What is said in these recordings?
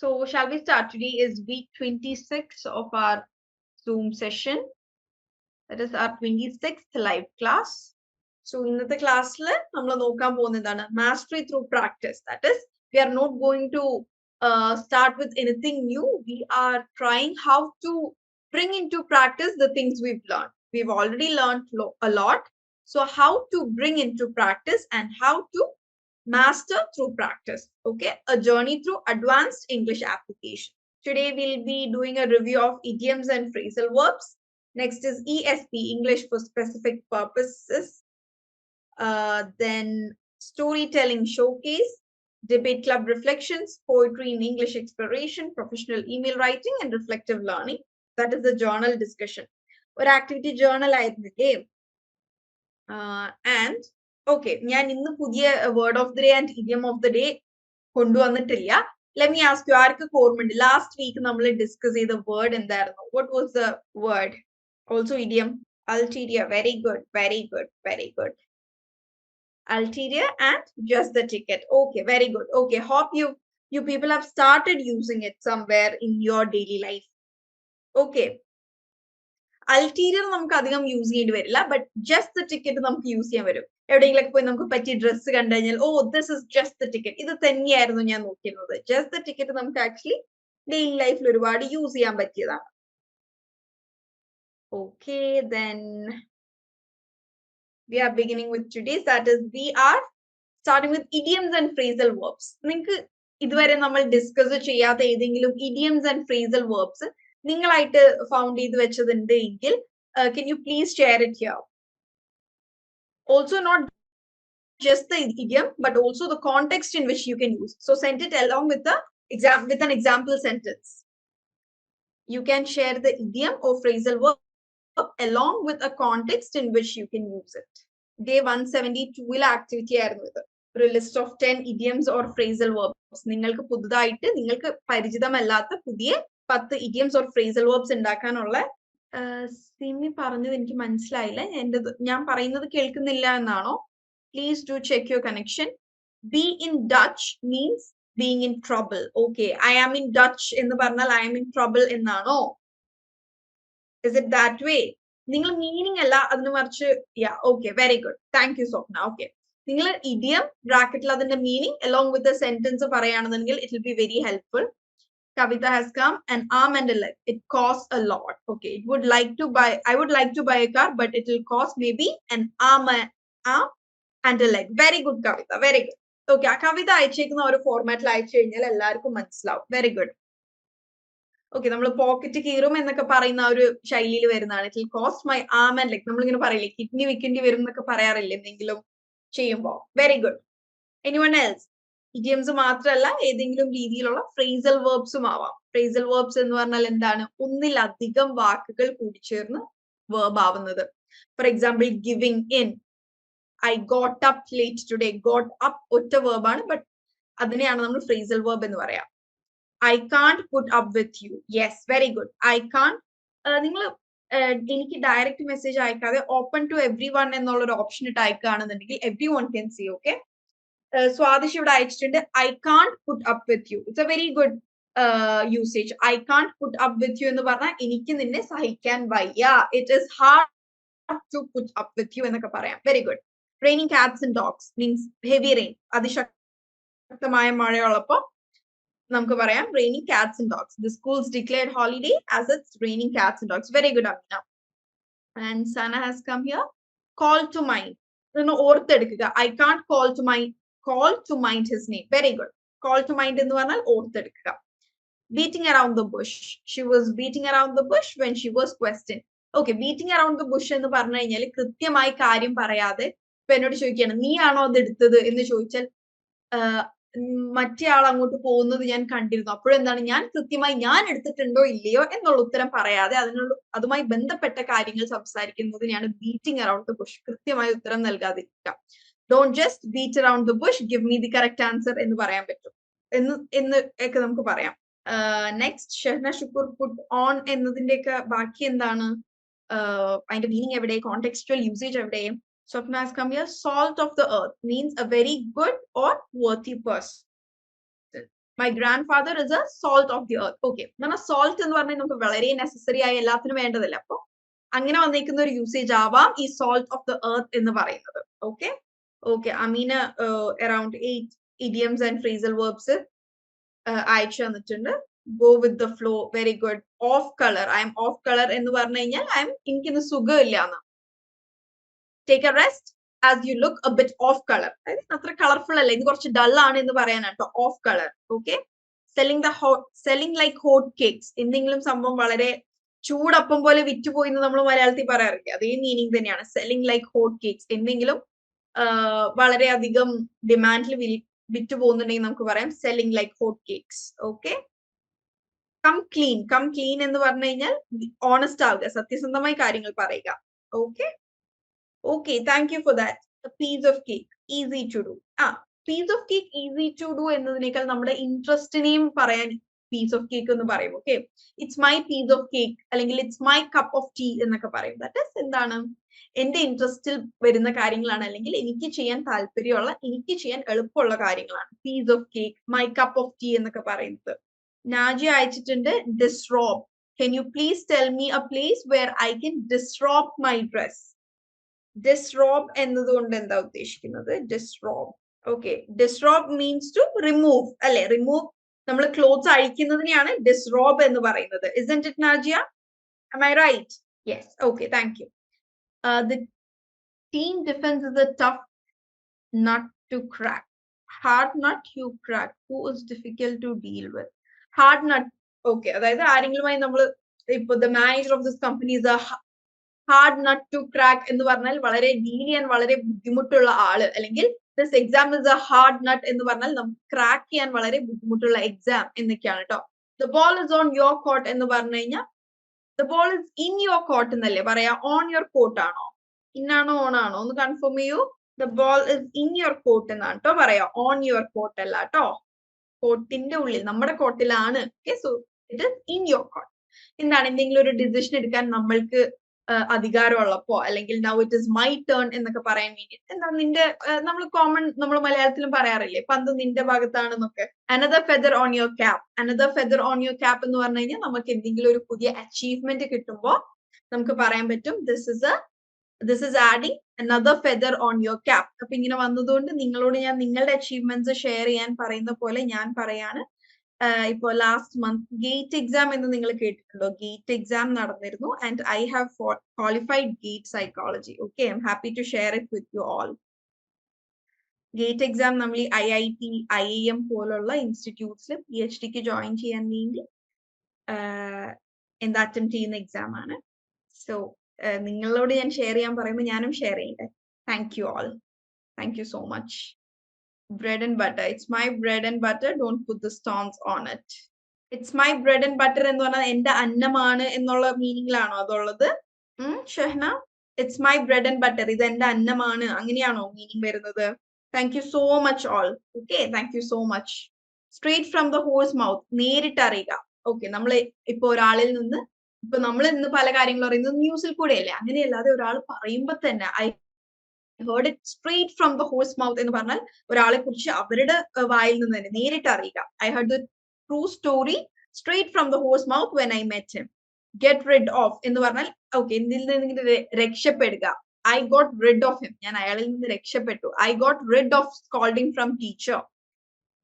So shall we start? Today is week 26 of our Zoom session. That is our 26th live class. So in the class, mastery through practice. That is, we are not going to start with anything new. We are trying how to bring into practice the things we've learned. We've already learned a lot. So how to bring into practice and how to master through practice. Okay, a journey through advanced English application. Today we'll be doing a review of idioms and phrasal verbs. Next is ESP, English for specific purposes. Then storytelling showcase, debate club reflections, poetry in English exploration, professional email writing, and reflective learning. That is the journal discussion. Or activity journal game. And okay, ഞാൻ ഇന്ന് പുതിയ word of the day and idiom of the day കൊണ്ടുവന്നിട്ടില്ല. Let me ask you, ആർക്ക് ഓർമ്മയുണ്ട് last week നമ്മൾ discuss ചെയ്ത word എന്തായിരുന്നു? What was the word? Also idiom. Ulterior. Very good, very good, very good. Ulterior and just the ticket. Okay, very good. Okay, hope you people have started using it somewhere in your daily life. Okay. Ulterior നമുക്ക് അധികം use ചെയ്യേണ്ടി വരില്ല, but just the ticket നമുക്ക് use ചെയ്യാൻ വരും. എവിടെയെങ്കിലൊക്കെ പോയി നമുക്ക് പറ്റിയ ഡ്രസ്സ് കണ്ടു കഴിഞ്ഞാൽ oh this is just the ticket, ഇത് തന്നെയായിരുന്നു ഞാൻ നോക്കിയിരുന്നത്. ജസ്റ്റ് ദ ടിക്കറ്റ് നമുക്ക് ആക്ച്വലി ഡെയിലി ലൈഫിൽ ഒരുപാട് യൂസ് ചെയ്യാൻ പറ്റിയതാണ്. Okay, then we are beginning with today's, that is we are starting with idioms and phrasal verbs. നിങ്ങൾക്ക് ഇതുവരെ നമ്മൾ ഡിസ്കസ് ചെയ്യാത്ത ഏതെങ്കിലും idioms and phrasal verbs നിങ്ങളായിട്ട് ഫൗണ്ട് ചെയ്ത് വെച്ചതുണ്ട് എങ്കിൽ can you please share it here? Also not just the idiom but also the context in which you can use. So send it along with an example sentence. You can share the idiom or phrasal verb along with a context in which you can use it. Day 172 activity ആയിരുന്നു ഇത്. ഒരു list of 10 idioms or phrasal verbs. നിങ്ങൾക്ക് പുതുതായിട്ട് നിങ്ങൾക്ക് പരിചിതമല്ലാത്ത പുതിയ 10 idioms or phrasal verbs ഉണ്ടാക്കാനുള്ള സിമി പറഞ്ഞത് എനിക്ക് മനസ്സിലായില്ല. ഞാൻ പറയുന്നത് കേൾക്കുന്നില്ല എന്നാണോ? Please do check your connection. Be in Dutch means being in trouble. Okay, I am in Dutch എന്ന് പറഞ്ഞാൽ I am in trouble എന്നാണോ? Is it that way? നിങ്ങൾ മീനിങ് അല്ല അതിന് മറിച്ച് yeah, okay, very good. Thank you, Swapna. Okay, നിങ്ങൾ idiom ബ്രാക്കറ്റിൽ അതിന്റെ meaning along with the sentence പറയുകയാണെന്നുണ്ടെങ്കിൽ it will be very helpful. Kavita has come. An arm and a leg. It costs a lot. Okay, I would like to buy a car, but it will cost maybe an arm and a leg. Very good, Kavita. Very good. Okay, ആ കവിത അയച്ചേക്കുന്ന ഒരു ഫോർമാറ്റിൽ അയച്ചു കഴിഞ്ഞാൽ എല്ലാവർക്കും മനസ്സിലാവും. Very good. Okay, നമ്മൾ pocket കീറും എന്നൊക്കെ പറയുന്ന ഒരു ശൈലിയിൽ വരുന്നതാണ്. It will cost my arm and leg. നമ്മളിങ്ങനെ പറയില്ലേ കിഡ്നി വിൽക്കേണ്ടി വരും എന്നൊക്കെ പറയാറില്ലേ എന്തെങ്കിലും ചെയ്യുമ്പോൾ? Very good. Anyone else? Idioms മാത്രമല്ല ഏതെങ്കിലും രീതിയിലുള്ള ഫ്രേസൽ വേർബ്സും ആവാം. ഫ്രേസൽ വേർബ്സ് എന്ന് പറഞ്ഞാൽ എന്താണ്? ഒന്നിലധികം വാക്കുകൾ കൂടിച്ചേർന്ന് വേർബ് ആവുന്നത്. For example giving in. I got up late today. Got up ഒറ്റ വേർബാണ്, ബട്ട് അതിനെയാണ് നമ്മൾ ഫ്രേസൽ വേർബ് എന്ന് പറയാം. I can't put up with you. Yes, very good. I can't. നിങ്ങൾ എനിക്ക് ഡയറക്റ്റ് മെസ്സേജ് അയക്കാതെ ഓപ്പൺ ടു എവ്രി വൺ എന്നുള്ളൊരു option ഇട്ട് അയക്കുകയാണെന്നുണ്ടെങ്കിൽ everyone can see. Okay, Swadish ഇവിടെ അയച്ചിട്ടുണ്ട് I can't put up with you. It's a very good usage. I can't put up with you എന്ന് പറഞ്ഞാൽ എനിക്ക് നിന്നെ സഹിക്കാൻ വയ്യ. It is hard to put up with you എന്നൊക്കെ പറയാം. Very good. Raining cats and dogs means heavy rain. അതിശക്തമായ മഴയുള്ളപ്പോൾ നമുക്ക് പറയാം raining cats and dogs. The schools declared holiday as it's raining cats and dogs. Very good, Amina. And Sana has come here. Call to mind. ഓർത്തെടുക്കുക. I can't call to mind his name. Very good. Call to mind എന്ന് പറഞ്ഞാൽ ഓർത്തെടുക്കുക. Beating around the bush. She was beating around the bush when she was questioned. Okay, beating around the bush എന്ന് പറഞ്ഞു കഴിഞ്ഞാൽ കൃത്യമായി കാര്യം പറയാതെ ഇപ്പൊ എന്നോട് ചോദിക്കുകയാണ് നീ ആണോ അത് എടുത്തത് എന്ന് ചോദിച്ചാൽ മറ്റേ ആൾ അങ്ങോട്ട് പോകുന്നത് ഞാൻ കണ്ടിരുന്നു. അപ്പോഴെന്താണ് ഞാൻ കൃത്യമായി ഞാൻ എടുത്തിട്ടുണ്ടോ ഇല്ലയോ എന്നുള്ള ഉത്തരം പറയാതെ അതുമായി ബന്ധപ്പെട്ട കാര്യങ്ങൾ സംസാരിക്കുന്നതിനെയാണ് ബീറ്റിംഗ് അറൌണ്ട് ദ ബുഷ്. കൃത്യമായ ഉത്തരം നൽകാതിരിക്കുക. Don't just beat around the bush, give me the correct answer എന്ന് പറയാൻ പറ്റും എന്ന് ഒക്കെ നമുക്ക് പറയാം. Next Shahna Shukkur put on എന്നതിന്റെയൊക്കെ ബാക്കി എന്താണ്? അതിന്റെ മീനിങ് എവിടെ? കോണ്ടെക്സ്റ്റുവൽ യൂസേജ് എവിടെ? Swapna has come here. Salt of the earth means a very good or worthy person. My grand father is A salt of the earth. Okay, salt എന്ന് പറഞ്ഞാൽ നമുക്ക് വളരെ നെസസറി ആയ എല്ലാത്തിനും വേണ്ടതല്ല. അപ്പൊ അങ്ങനെ വന്നിരിക്കുന്ന ഒരു യൂസേജ് ആവാം ഈ സോൾട്ട് ഓഫ് ദ എർത്ത് എന്ന് പറയുന്നത്. Okay okay, Ameena around 8 idioms and phrasal verbs അയച്ചു തന്നിട്ടുണ്ട്. Go with the flow, very good. Off colour, I am off colour എന്ന് പറഞ്ഞു കഴിഞ്ഞാൽ എനിക്കിന്ന് സുഖമില്ല എന്ന്. Take a rest as you look a bit off colour, അതായത് അത്ര കളർഫുൾ അല്ല, ഇത് കുറച്ച് ഡൾ ആണ് എന്ന് പറയാനാട്ടോ off colour. Okay, selling like hot cakes, എന്തെങ്കിലും സംഭവം വളരെ ചൂടപ്പം പോലെ വിറ്റുപോയി എന്ന് നമ്മൾ മലയാളത്തിൽ പറയാറില്ലേ, അതേ മീനിങ് തന്നെയാണ്. സെല്ലിംഗ് ലൈക്ക് ഹോട്ട് കേക്ക്സ്, എന്തെങ്കിലും വളരെയധികം ഡിമാൻഡിൽ വിറ്റ് പോകുന്നുണ്ടെങ്കിൽ നമുക്ക് പറയാം selling like hot cakes. Okay, come clean എന്ന് പറഞ്ഞു കഴിഞ്ഞാൽ ഓണസ്റ്റ് ആവുക, സത്യസന്ധമായി കാര്യങ്ങൾ പറയുക. Okay okay, thank you for that. Piece of cake, easy to do. Piece of cake easy to do എന്നതിനേക്കാൾ നമ്മുടെ ഇൻട്രസ്റ്റിനെയും പറയാൻ പീസ് ഓഫ് കേക്ക് എന്ന് പറയും. Okay, it's my piece of cake അല്ലെങ്കിൽ it's my cup of tea എന്നൊക്കെ പറയും. That is എന്താണ്, എന്റെ ഇൻട്രസ്റ്റിൽ വരുന്ന കാര്യങ്ങളാണ്, അല്ലെങ്കിൽ എനിക്ക് ചെയ്യാൻ താല്പര്യമുള്ള, എനിക്ക് ചെയ്യാൻ എളുപ്പമുള്ള കാര്യങ്ങളാണ് piece of cake, my cup of tea എന്നൊക്കെ പറയുന്നത്. നാജി അയച്ചിട്ടുണ്ട് disrobe. Can you please tell me a place where I can disrobe my dress. Disrobe എന്നതുകൊണ്ട് എന്താ ഉദ്ദേശിക്കുന്നത്? Disrobe, okay, disrobe means to remove അല്ലെ, റിമൂവ്, നമ്മൾ ക്ലോത്ത്സ് അഴിക്കുന്നതിനെയാണ് ഡിസ്റോബ് എന്ന് പറയുന്നത്. Isn't it, Najia? Am I right? Yes. Okay, thank you. The team defense is a tough nut to crack. Hard nut you crack. Who is difficult to deal with? Hard nut. Okay, അതായത് ആരെങ്കിലുമായി നമ്മൾ ഇപ്പൊ the manager of this company is a hard nut to crack എന്ന് പറഞ്ഞാൽ വളരെ deal ചെയ്യാൻ വളരെ ബുദ്ധിമുട്ടുള്ള ആള്, അല്ലെങ്കിൽ this exam is a hard nut എന്ന് പറഞ്ഞാൽ നമുക്ക് ക്രാക്ക് ചെയ്യാൻ വളരെ ബുദ്ധിമുട്ടുള്ള എക്സാം എന്നൊക്കെയാണ് കേട്ടോ. The ball is on your court എന്ന് പറഞ്ഞു കഴിഞ്ഞാൽ the ball is in your court എന്നല്ലേ പറയാ, on your court ആണോ, ഇന്നാണോ ഓൺ ആണോ ഒന്ന് കൺഫേം ചെയ്യൂ. The ball is in your court എന്നാണ് കേട്ടോ പറയാ, on your court അല്ല കേട്ടോ, കോർട്ടിന്റെ ഉള്ളിൽ, നമ്മുടെ കോർട്ടിലാണ്. Okay, so it is in your court. എന്താണ്, എന്തെങ്കിലും ഒരു ഡിസിഷൻ എടുക്കാൻ നമ്മൾക്ക് അധികാരമുള്ളപ്പോ, അല്ലെങ്കിൽ now it is my turn എന്നൊക്കെ പറയാൻ വേണ്ടി, എന്താ നിന്റെ, നമ്മൾ മലയാളത്തിലും പറയാറില്ലേ പന്ത് നിന്റെ ഭാഗത്താണെന്നൊക്കെ. Another feather on your cap, another feather on your cap എന്ന് പറഞ്ഞു കഴിഞ്ഞാൽ നമുക്ക് എന്തെങ്കിലും ഒരു പുതിയ അച്ചീവ്മെന്റ് കിട്ടുമ്പോൾ നമുക്ക് പറയാൻ പറ്റും this is adding another feather on your cap. അപ്പൊ ഇങ്ങനെ വന്നതുകൊണ്ട് നിങ്ങളോട് ഞാൻ നിങ്ങളുടെ അച്ചീവ്മെന്റ്സ് ഷെയർ ചെയ്യാൻ പറയുന്ന പോലെ ഞാൻ പറയാണ്. ഇപ്പോ ലാസ്റ്റ് മന്ത് ഗേറ്റ് എക്സാം എന്ന് നിങ്ങൾ കേട്ടിട്ടുണ്ടോ? ഗേറ്റ് എക്സാം നടന്നിരുന്നു and I have qualified GATE psychology. Okay, I'm happy to share it with you all. GATE exam നമ്മൾ ഈ IIT, IIM പോലുള്ള ഇൻസ്റ്റിറ്റ്യൂട്ട്സിൽ PhDക്ക് ജോയിൻ ചെയ്യാൻ വേണ്ടി എന്താ അറ്റംപ്റ്റ് ചെയ്യുന്ന എക്സാം ആണ്. സോ നിങ്ങളോട് ഞാൻ ഷെയർ ചെയ്യാൻ പറയുമ്പോൾ ഞാനും ഷെയർ ചെയ്യട്ടെ. Thank you all, thank you so much. Bread and butter. It's my bread and butter. Don't put the stones on it. It's my bread and butter എന്ന് പറഞ്ഞാൽ എന്റെ അന്നമാണ് എന്നുള്ള മീനിങ്ങിലാണോ അതുള്ളത്? Shahna, it's my bread and butter, ഇത് എന്റെ അന്നമാണ്, അങ്ങനെയാണോ മീനിങ് വരുന്നത്? Thank you so much all. Okay, thank you so much. Straight from the horse mouth, നേരിട്ട് അറിയുക. ഓക്കെ, നമ്മൾ ഇപ്പൊ ഒരാളിൽ നിന്ന്, ഇപ്പൊ നമ്മൾ ഇന്ന് പല കാര്യങ്ങൾ പറയുന്നത് ന്യൂസിൽ കൂടെയല്ലേ, അങ്ങനെയല്ലാതെ ഒരാൾ പറയുമ്പോ തന്നെ I heard it straight from the horse mouth എന്ന് പറഞ്ഞാൽ ഒരാളെ കുറിച്ച് അവരുടെ വായിൽ നിന്ന് തന്നെ നേരിട്ട് അറിയുക. I heard the true story straight from the horse mouth when I met him. Get rid of എന്ന് പറഞ്ഞാൽ ഓക്കെ, എന്തിൽ നിന്ന് രക്ഷപ്പെടുക. I got rid of him, ഞാൻ അയാളിൽ നിന്ന് രക്ഷപ്പെട്ടു. I got rid of scolding from teacher,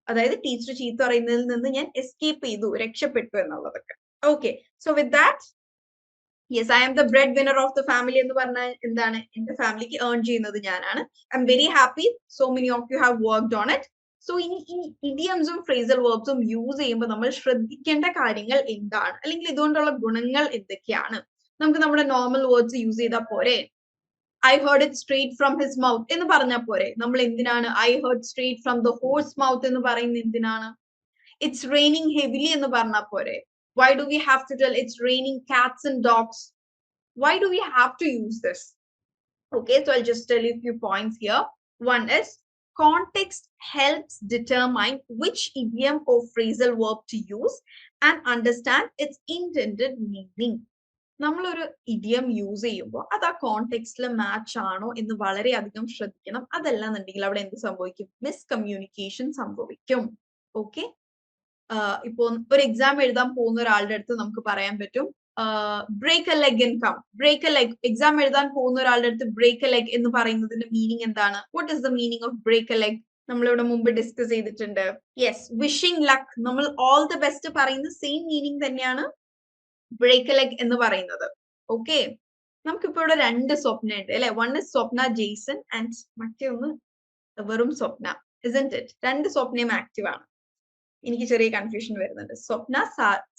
അതായത് ടീച്ചർ ചീത്ത പറയുന്നതിൽ നിന്ന് ഞാൻ എസ്കേപ്പ് ചെയ്തു, രക്ഷപ്പെട്ടു എന്നുള്ളതൊക്കെ. Okay, so with that, yes, I am the bread winner of the family എന്ന് പറഞ്ഞാൽ എന്താണ്, എന്റെ ഫാമിലിക്ക് ഏൺ ചെയ്യുന്നത് ഞാനാണ്. I'm very happy, so many of you have worked on it. So ഇനി ഈ ഇഡിയംസും ഫ്രേസൽ വേർബ്സും യൂസ് ചെയ്യുമ്പോൾ നമ്മൾ ശ്രദ്ധിക്കേണ്ട കാര്യങ്ങൾ എന്താണ്, അല്ലെങ്കിൽ ഇതുകൊണ്ടുള്ള ഗുണങ്ങൾ എന്തൊക്കെയാണ്? നമുക്ക് നമ്മുടെ നോർമൽ വേർഡ്സ് യൂസ് ചെയ്താൽ പോരെ? I heard it straight from his mouth എന്ന് പറഞ്ഞാൽ പോരെ? നമ്മൾ എന്തിനാണ് I heard straight from the horse mouth എന്ന് പറയുന്നത് എന്തിനാണ്? ഇറ്റ്സ് റെയിനിങ് ഹെവിലി എന്ന് പറഞ്ഞാൽ പോരെ? Why do we have to tell it's raining cats and dogs? Why do we have to use this? Okay, so I'll just tell you a few points here. One is context helps determine which idiom or phrasal verb to use and understand its intended meaning. നമ്മളൊരു idiom use ചെയ്യുമ്പോൾ അത് ആ കോണ്ടെക്സ്റ്റിൽ match ആണോ എന്ന് വളരെയധികം ശ്രദ്ധിക്കണം. അതല്ല എന്നുണ്ടെങ്കിൽ അവിടെ എന്ത് സംഭവിക്കും? മിസ്കമ്മ്യൂണിക്കേഷൻ സംഭവിക്കും. ഓക്കെ, ഇപ്പൊ ഒരു എക്സാം എഴുതാൻ പോകുന്ന ഒരാളുടെ അടുത്ത് നമുക്ക് പറയാൻ പറ്റും break a leg and come. Break a leg, exam എഴുതാൻ പോകുന്ന ഒരാളുടെ അടുത്ത് ബ്രേക്ക് എ ലെഗ് എന്ന് പറയുന്നതിന്റെ മീനിങ് എന്താണ്? What is the meaning of break a leg? നമ്മളിവിടെ മുമ്പ് ഡിസ്കസ് ചെയ്തിട്ടുണ്ട്. Yes, wishing luck. നമ്മൾ ഓൾ ദ ബെസ്റ്റ് പറയുന്ന സെയിം മീനിങ് തന്നെയാണ് ബ്രേക്ക് എ ലെഗ് എന്ന് പറയുന്നത്. ഓക്കെ, നമുക്കിപ്പോ ഇവിടെ രണ്ട് സ്വപ്ന ഉണ്ട് അല്ലെ? One is Swapna Jason and മറ്റേ ഒന്ന് വെറും സ്വപ്ന. isn't it? രണ്ട് സ്വപ്നയും ആക്റ്റീവ് ആണ്. എനിക്ക് ചെറിയ കൺഫ്യൂഷൻ വരുന്നുണ്ട്.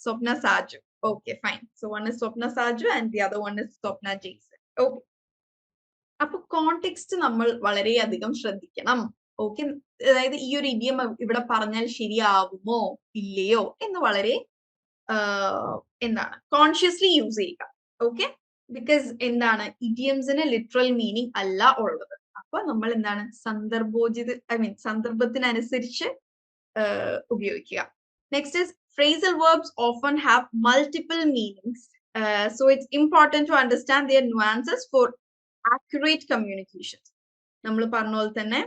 Swapna Saju. Okay fine. So one is Swapna Saju and the other one is Swapna Jaison. Okay, അപ്പൊ കോണ്ടെക്സ്റ്റ് നമ്മൾ വളരെയധികം ശ്രദ്ധിക്കണം. ഓക്കെ, അതായത് ഈ ഒരു ഇഡിയം ഇവിടെ പറഞ്ഞാൽ ശരിയാവുമോ ഇല്ലയോ എന്ന് വളരെ എന്താണ് കോൺഷ്യസ്ലി യൂസ് ചെയ്യുക. ഓക്കെ, ബിക്കോസ് എന്താണ് ഇഡിയംസിന് ലിറ്ററൽ മീനിങ് അല്ല ഉള്ളത്. അപ്പൊ നമ്മൾ എന്താണ് സന്ദർഭോചിത സന്ദർഭത്തിനനുസരിച്ച് ഉപയോഗിക്കുക. Next is phrasal verbs often have multiple meanings, so it's important to understand their nuances for accurate communication. നമ്മൾ പറഞ്ഞ പോലെ തന്നെ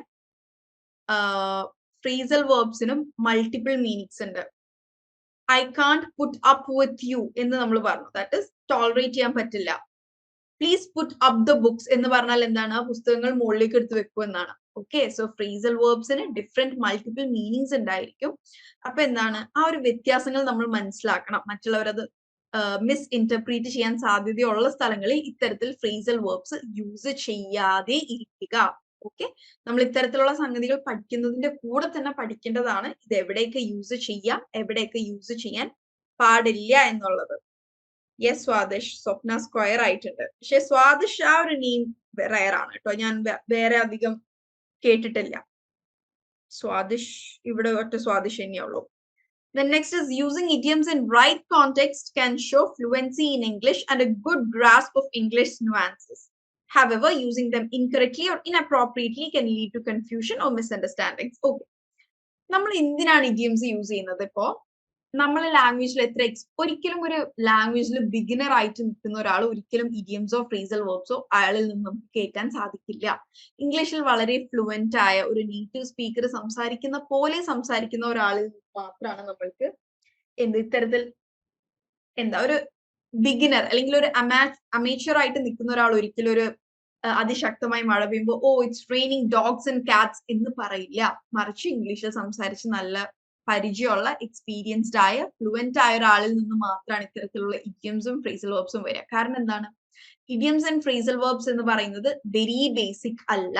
phrasal verbsനും മൾട്ടിപ്പിൾ മീനിങ്സ് ഉണ്ട്. I can't put up with you എന്ന് നമ്മൾ പറഞ്ഞു, ദാറ്റ് ഇസ് ടോളറേറ്റ് ചെയ്യാൻ പറ്റില്ല. Please put up the books എന്ന് പറഞ്ഞാൽ എന്താണ്? പുസ്തകങ്ങൾ മുകളിലേക്ക് എടുത്ത് വെക്കൂ എന്നാണ്. ഓക്കെ, സോ ഫ്രേസൽ വേർബ്സിന് ഡിഫറെന്റ് മൾട്ടിപ്പിൾ മീനിങ്സ് ഉണ്ടായിരിക്കും. അപ്പൊ എന്താണ് ആ ഒരു വ്യത്യാസങ്ങൾ നമ്മൾ മനസ്സിലാക്കണം. മറ്റുള്ളവരത് മിസ് ഇന്റർപ്രീറ്റ് ചെയ്യാൻ സാധ്യതയുള്ള സ്ഥലങ്ങളിൽ ഇത്തരത്തിൽ ഫ്രേസൽ വേർബ്സ് യൂസ് ചെയ്യാതെ ഇരിക്കുക. ഓക്കെ, നമ്മൾ ഇത്തരത്തിലുള്ള സംഗതികൾ പഠിക്കുന്നതിന്റെ കൂടെ തന്നെ പഠിക്കേണ്ടതാണ് ഇത് എവിടെയൊക്കെ യൂസ് ചെയ്യാം, എവിടെയൊക്കെ യൂസ് ചെയ്യാൻ പാടില്ല എന്നുള്ളത്. യെസ് സ്വാദിഷ്, സ്വപ്ന സ്ക്വയർ ആയിട്ടുണ്ട്. പക്ഷെ സ്വാദിഷ് ആ ഒരു നെയിം റയർ ആണ് കേട്ടോ, ഞാൻ വേറെ അധികം കേട്ടിട്ടില്ല. സ്വാദിഷ് ഇവിടെ ഒറ്റ സ്വാദിഷ് തന്നെയുള്ളൂ. Then next is using idioms in right context can show fluency in English and a good grasp of English nuances. However, using them incorrectly or inappropriately can lead to confusion or misunderstandings. Okay, നമ്മൾ എന്തിനാണ് idioms use ചെയ്യുന്നത്? ഇപ്പോ നമ്മൾ ലാംഗ്വേജിൽ ഒരിക്കലും ഒരു ലാംഗ്വേജിൽ beginner ആയിട്ട് നിൽക്കുന്ന ഒരാൾ ഒരിക്കലും ഇഡിയംസോ ഫ്രേസൽ വേർബ്സോ അയാളിൽ നിന്നും കേൾക്കാൻ സാധിക്കില്ല. ഇംഗ്ലീഷിൽ വളരെ ഫ്ലുവന്റ് ആയ ഒരു നേറ്റീവ് സ്പീക്കർ സംസാരിക്കുന്ന പോലെ സംസാരിക്കുന്ന ഒരാളിൽ മാത്രമാണ് നമ്മൾക്ക് ഇത്തരത്തിൽ ഒരു ബിഗിനർ അല്ലെങ്കിൽ ഒരു അമേച്ചർ ആയിട്ട് നിൽക്കുന്ന ഒരാൾ ഒരിക്കലും ഒരു അതിശക്തമായി മഴ പെയ്യുമ്പോൾ oh it's raining dogs and cats എന്ന് പറയില്ല. മറിച്ച് ഇംഗ്ലീഷിൽ സംസാരിച്ച് നല്ല പരിചയമുള്ള എക്സ്പീരിയൻസ്ഡ് ആയ ഫ്ലുവന്റ് ആയ ഒരാളിൽ നിന്ന് മാത്രമാണ് ഇത്തരത്തിലുള്ള ഇഡിയംസും ഫ്രേസൽ വേർബ്സും വരിക. കാരണം എന്താണ്? ഇഡിയംസ് ആൻഡ് ഫ്രേസൽ വേർബ്സ് എന്ന് പറയുന്നത് വെരി ബേസിക് അല്ല.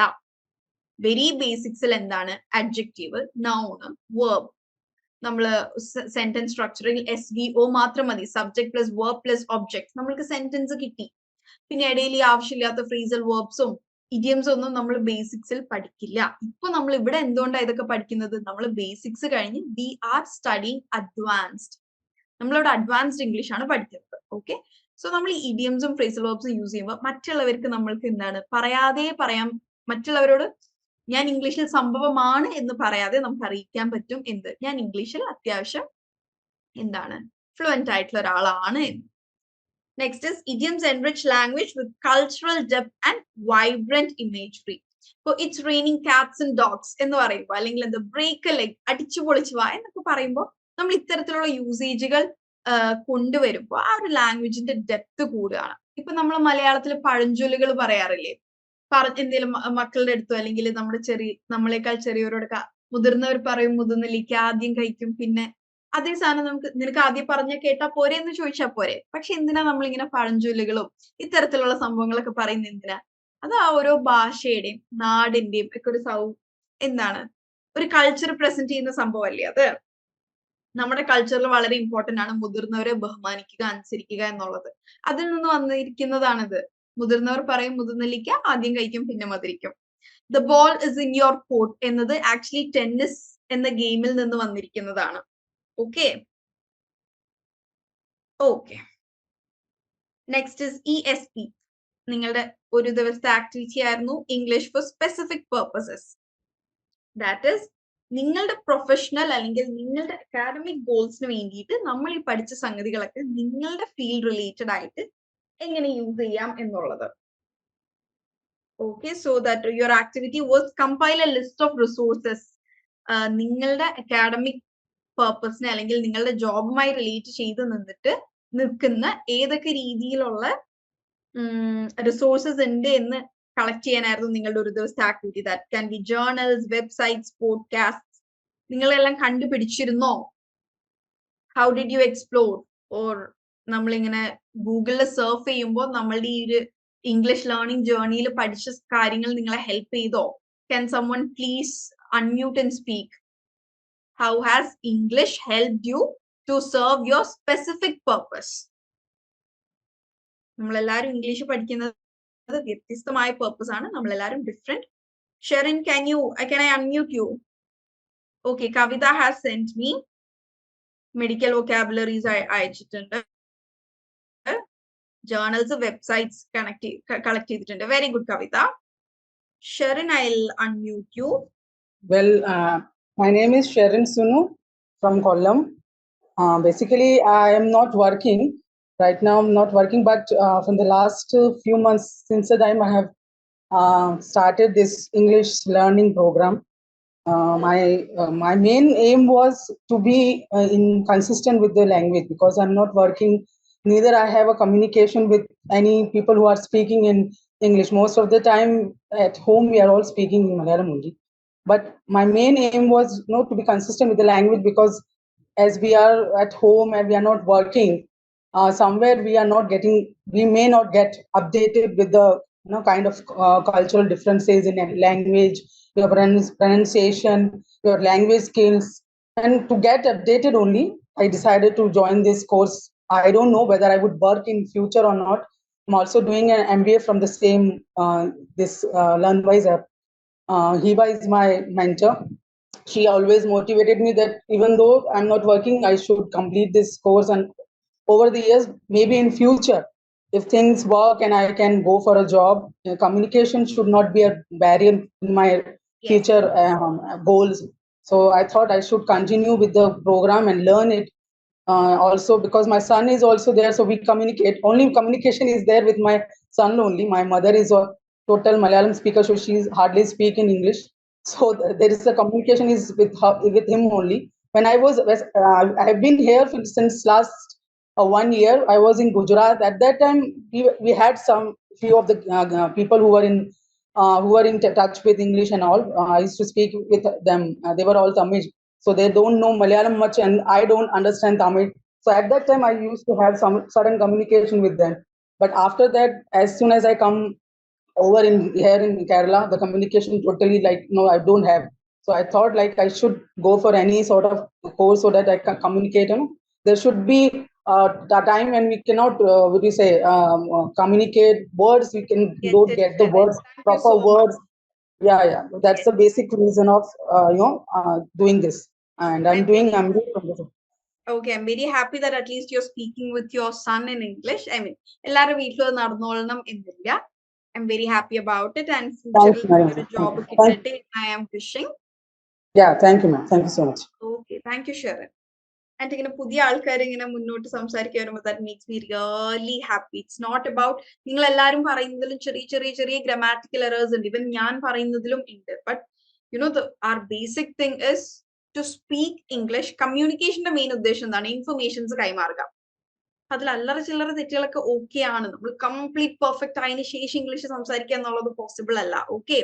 വെരി ബേസിക്സിൽ എന്താണ്? Adjective, noun, verb. നമ്മള് സെന്റൻസ് സ്ട്രക്ചറിൽ SVO മാത്രം മതി, subject plus verb plus object, നമ്മൾക്ക് സെന്റൻസ് കിട്ടി. പിന്നെ ഇടയിൽ ഈ ആവശ്യമില്ലാത്ത ഫ്രേസൽ വേർബ്സും ഇഡിയംസ് ഒന്നും നമ്മൾ ബേസിക്സിൽ പഠിക്കില്ല. ഇപ്പൊ നമ്മൾ ഇവിടെ എന്തുകൊണ്ടാണ് ഇതൊക്കെ പഠിക്കുന്നത്? നമ്മൾ ബേസിക്സ് കഴിഞ്ഞ് വി ആർ സ്റ്റഡിങ് അഡ്വാൻസ്ഡ്. നമ്മളിവിടെ അഡ്വാൻസ്ഡ് ഇംഗ്ലീഷ് ആണ് പഠിക്കുന്നത്. ഓക്കെ, സോ നമ്മൾ ഈ ഇഡിയംസും ഫ്രേസൽ വേർബ്സും യൂസ് ചെയ്യുമ്പോൾ മറ്റുള്ളവർക്ക് നമ്മൾക്ക് എന്താണ് പറയാതെ പറയാം, മറ്റുള്ളവരോട് ഞാൻ ഇംഗ്ലീഷിൽ സംഭവമാണ് എന്ന് പറയാതെ നമുക്ക് അറിയിക്കാൻ പറ്റും എന്ത് ഞാൻ ഇംഗ്ലീഷിൽ അത്യാവശ്യം എന്താണ് ഫ്ലുവന്റ് ആയിട്ടുള്ള ഒരാളാണ് എന്ന്. Next is idioms enrich language with cultural depth and vibrant imagery. So it's raining cats and dogs എന്ന് പറയുമ്പോൾ അല്ലെങ്കിൽ എന്താ ബ്രേക്ക് എ ലെഗ്, അടിച്ചു പൊളിച്ചു വാ എന്നൊക്കെ പറയുമ്പോൾ നമ്മൾ ഇത്തരത്തിലുള്ള യൂസേജുകൾ കൊണ്ടുവരുമ്പോൾ ആ ഒരു ലാംഗ്വേജിന്റെ ഡെപ്ത് കൂടുകയാണ്. ഇപ്പൊ നമ്മൾ മലയാളത്തിൽ പഴഞ്ചൊല്ലുകൾ പറയാറില്ലേ? എന്തെങ്കിലും മക്കളുടെ അടുത്തോ അല്ലെങ്കിൽ നമ്മളെക്കാൾ ചെറിയവരോടൊക്കെ മുതിർന്നവർ പറയും മുതിർന്നിലേക്ക് ആദ്യം കഴിക്കും, പിന്നെ അതേ സാധനം നിനക്ക് ആദ്യം പറഞ്ഞ കേട്ടാ പോരെ എന്ന് ചോദിച്ചാൽ പോരെ. പക്ഷെ എന്തിനാ നമ്മളിങ്ങനെ പഴഞ്ചൊല്ലുകളും ഇത്തരത്തിലുള്ള സംഭവങ്ങളൊക്കെ പറയുന്നത്? എന്തിനാ? അത് ആ ഓരോ ഭാഷയുടെയും നാടിന്റെയും ഒക്കെ ഒരു ഒരു കൾച്ചർ പ്രസന്റ് ചെയ്യുന്ന സംഭവമല്ലേ അത്. നമ്മുടെ കൾച്ചറിൽ വളരെ ഇമ്പോർട്ടന്റ് ആണ് മുതിർന്നവരെ ബഹുമാനിക്കുക, അനുസരിക്കുക എന്നുള്ളത്. അതിൽ നിന്ന് വന്നിരിക്കുന്നതാണിത്. മുതിർന്നവർ പറയും മുതിർന്നിലിക്ക ആദ്യം കഴിക്കും പിന്നെ മധുരിക്കും. The ball is in your court എന്നത് ആക്ച്വലി ടെന്നീസ് എന്ന ഗെയിമിൽ നിന്ന് വന്നിരിക്കുന്നതാണ്. Okay okay next is ESP. നിങ്ങളുടെ ഒരു ദിവസത്തെ ആക്ടിവിറ്റി ആയിരുന്നു English for specific purposes. That is നിങ്ങളുടെ പ്രൊഫഷണൽ അല്ലെങ്കിൽ നിങ്ങളുടെ അക്കാഡമിക് ഗോൾസിന് വേണ്ടിയിട്ട് നമ്മൾ ഈ പഠിച്ച സംഗതികളൊക്കെ നിങ്ങളുടെ ഫീൽഡ് റിലേറ്റഡ് ആയിട്ട് എങ്ങനെ യൂസ് ചെയ്യാം എന്നുള്ളത്. Okay, so that your activity was compile A list of resources. നിങ്ങളുടെ അക്കാഡമിക് പേർപ്പസിനെ അല്ലെങ്കിൽ നിങ്ങളുടെ ജോബുമായി റിലേറ്റ് ചെയ്ത് നിൽക്കുന്ന ഏതൊക്കെ രീതിയിലുള്ള റിസോഴ്സസ് ഉണ്ട് എന്ന് കളക്ട് ചെയ്യാനായിരുന്നു നിങ്ങളുടെ ഒരു ദിവസത്തെ activity. That can be journals, websites, podcast. നിങ്ങളെല്ലാം കണ്ടുപിടിച്ചിരുന്നോ? How did you explore? Or നമ്മളിങ്ങനെ ഗൂഗിളിൽ സർഫ് ചെയ്യുമ്പോൾ നമ്മളുടെ ഈ ഒരു ഇംഗ്ലീഷ് ലേണിംഗ് ജേർണിയിൽ പഠിച്ച കാര്യങ്ങൾ നിങ്ങളെ ഹെൽപ്പ് ചെയ്തോ? Can someone please unmute and speak? How has English helped you to serve your specific purpose? നമ്മളെല്ലാരും ഇംഗ്ലീഷ് പഠിക്കുന്നത് വ്യത്യസ്തമായ പേർപ്പസ് ആണ്. നമ്മളെല്ലാരും different. Sherin, can I unmute you? Okay, Kavita has sent me medical vocabularies അയച്ചിട്ടുണ്ട്, journals, websites collect ചെയ്തിട്ടുണ്ട്. Very good Kavitha. Sharon, I'll unmute you. Well, my name is Sharon Sunu from Kollam. Basically, I am not working right now. I'm not working, but from the last few months, since the time I have started this English learning program, my main aim was to be consistent with the language, because I'm not working. Neither I have a communication with any people who are speaking in English. Most of the time at home we are all speaking in Malayalam only. But my main aim was to be consistent with the language, because as we are at home and we are not working, somewhere we may not get updated with the kind of cultural differences in language, your pronunciation, your language skills. And to get updated only, I decided to join this course. I don't know whether I would work in future or not. I'm also doing an MBA from the same this LearnWise app. Hiba is my mentor. She always motivated me that even though I'm not working, I should complete this course. And over the years, maybe in future, if things work and I can go for a job, communication should not be a barrier in my future goals. So I thought I should continue with the program and learn it. Also, because my son is also there, so we communicate. Only communication is there with my son only. My mother is a total Malayalam speaker, so she's hardly speak in English. So there is a communication is with him only. When I have been here since last 1 year. I was in Gujarat. At that time, we had some few of the people who were in touch with English and all. I used to speak with them. They were all Tamil, so they don't know Malayalam much, and I don't understand Tamil. So at that time, I used to have some certain communication with them. But after that, as soon as I come over here in Kerala, the communication totally I don't have. So I thought I should go for any sort of course so that I can communicate. There should be a time when we cannot, communicate words. We don't get the words, proper words. Yeah. That's the basic reason of doing this, and I'm doing MBA from this. Okay, I'm very happy that at least you're speaking with your son in English. I mean, എല്ലാരും വീട്ടിൽ നടന്നോളണം എന്നില്ല. I'm very happy about it, and future job കിട്ടട്ടെ. I am wishing. Yeah, thank you, ma'am. Thank you so much. Okay, thank you, Sharon. And ഇങ്ങനെ പുതിയ ആൾക്കാർ ഇങ്ങനെ മുന്നോട്ട് സംസാരിക്കാൻ വരുമ്പോൾ that makes me really happy. It's not about നിങ്ങൾ എല്ലാവരും പറയുന്നതിലും ചെറിയ grammatical errors ഉണ്ട്. Even ഞാൻ പറയുന്നതിലും ഉണ്ട്. But our basic thing is to speak English. Communicationന്റെ മെയിൻ ഉദ്ദേശം എന്താണ്? ഇൻഫർമേഷൻസ് കൈമാറുക. അതിൽ അല്ലറ ചില്ലറ തെറ്റുകളൊക്കെ ഓക്കെ ആണ്. നമ്മൾ കംപ്ലീറ്റ് പെർഫെക്റ്റ് ആയതിനു ശേഷം ഇംഗ്ലീഷ് സംസാരിക്കുക എന്നുള്ളത് പോസിബിൾ അല്ല. ഓക്കെ,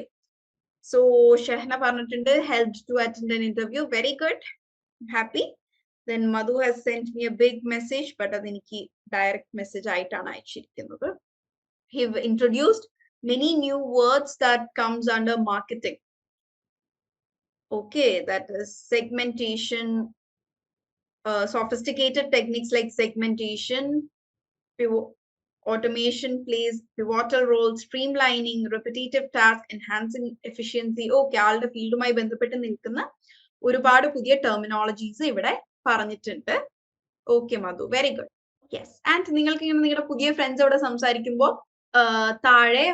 സോ ഷെഹ്ന പറഞ്ഞിട്ടുണ്ട് helped to attend an interview. Very good, happy. Then Madhu has sent me a big message, but adeniki direct message aayitana ayachirikkunnathu. He introduced many new words that comes under marketing. Okay, that is segmentation, sophisticated techniques like segmentation, automation plays pivotal roles, streamlining repetitive tasks, enhancing efficiency. Okay, ആളുടെ ഫീൽഡുമായി ബന്ധപ്പെട്ട് നിൽക്കുന്ന ഒരുപാട് പുതിയ terminologies ഇവിടെ പറഞ്ഞിട്ടുണ്ട്. Okay Madhu, very good. Yes, and നിങ്ങൾക്ക് ഇങ്ങനെ നിങ്ങളുടെ പുതിയ ഫ്രണ്ട്സോട് സംസാരിക്കുമ്പോൾ താഴെ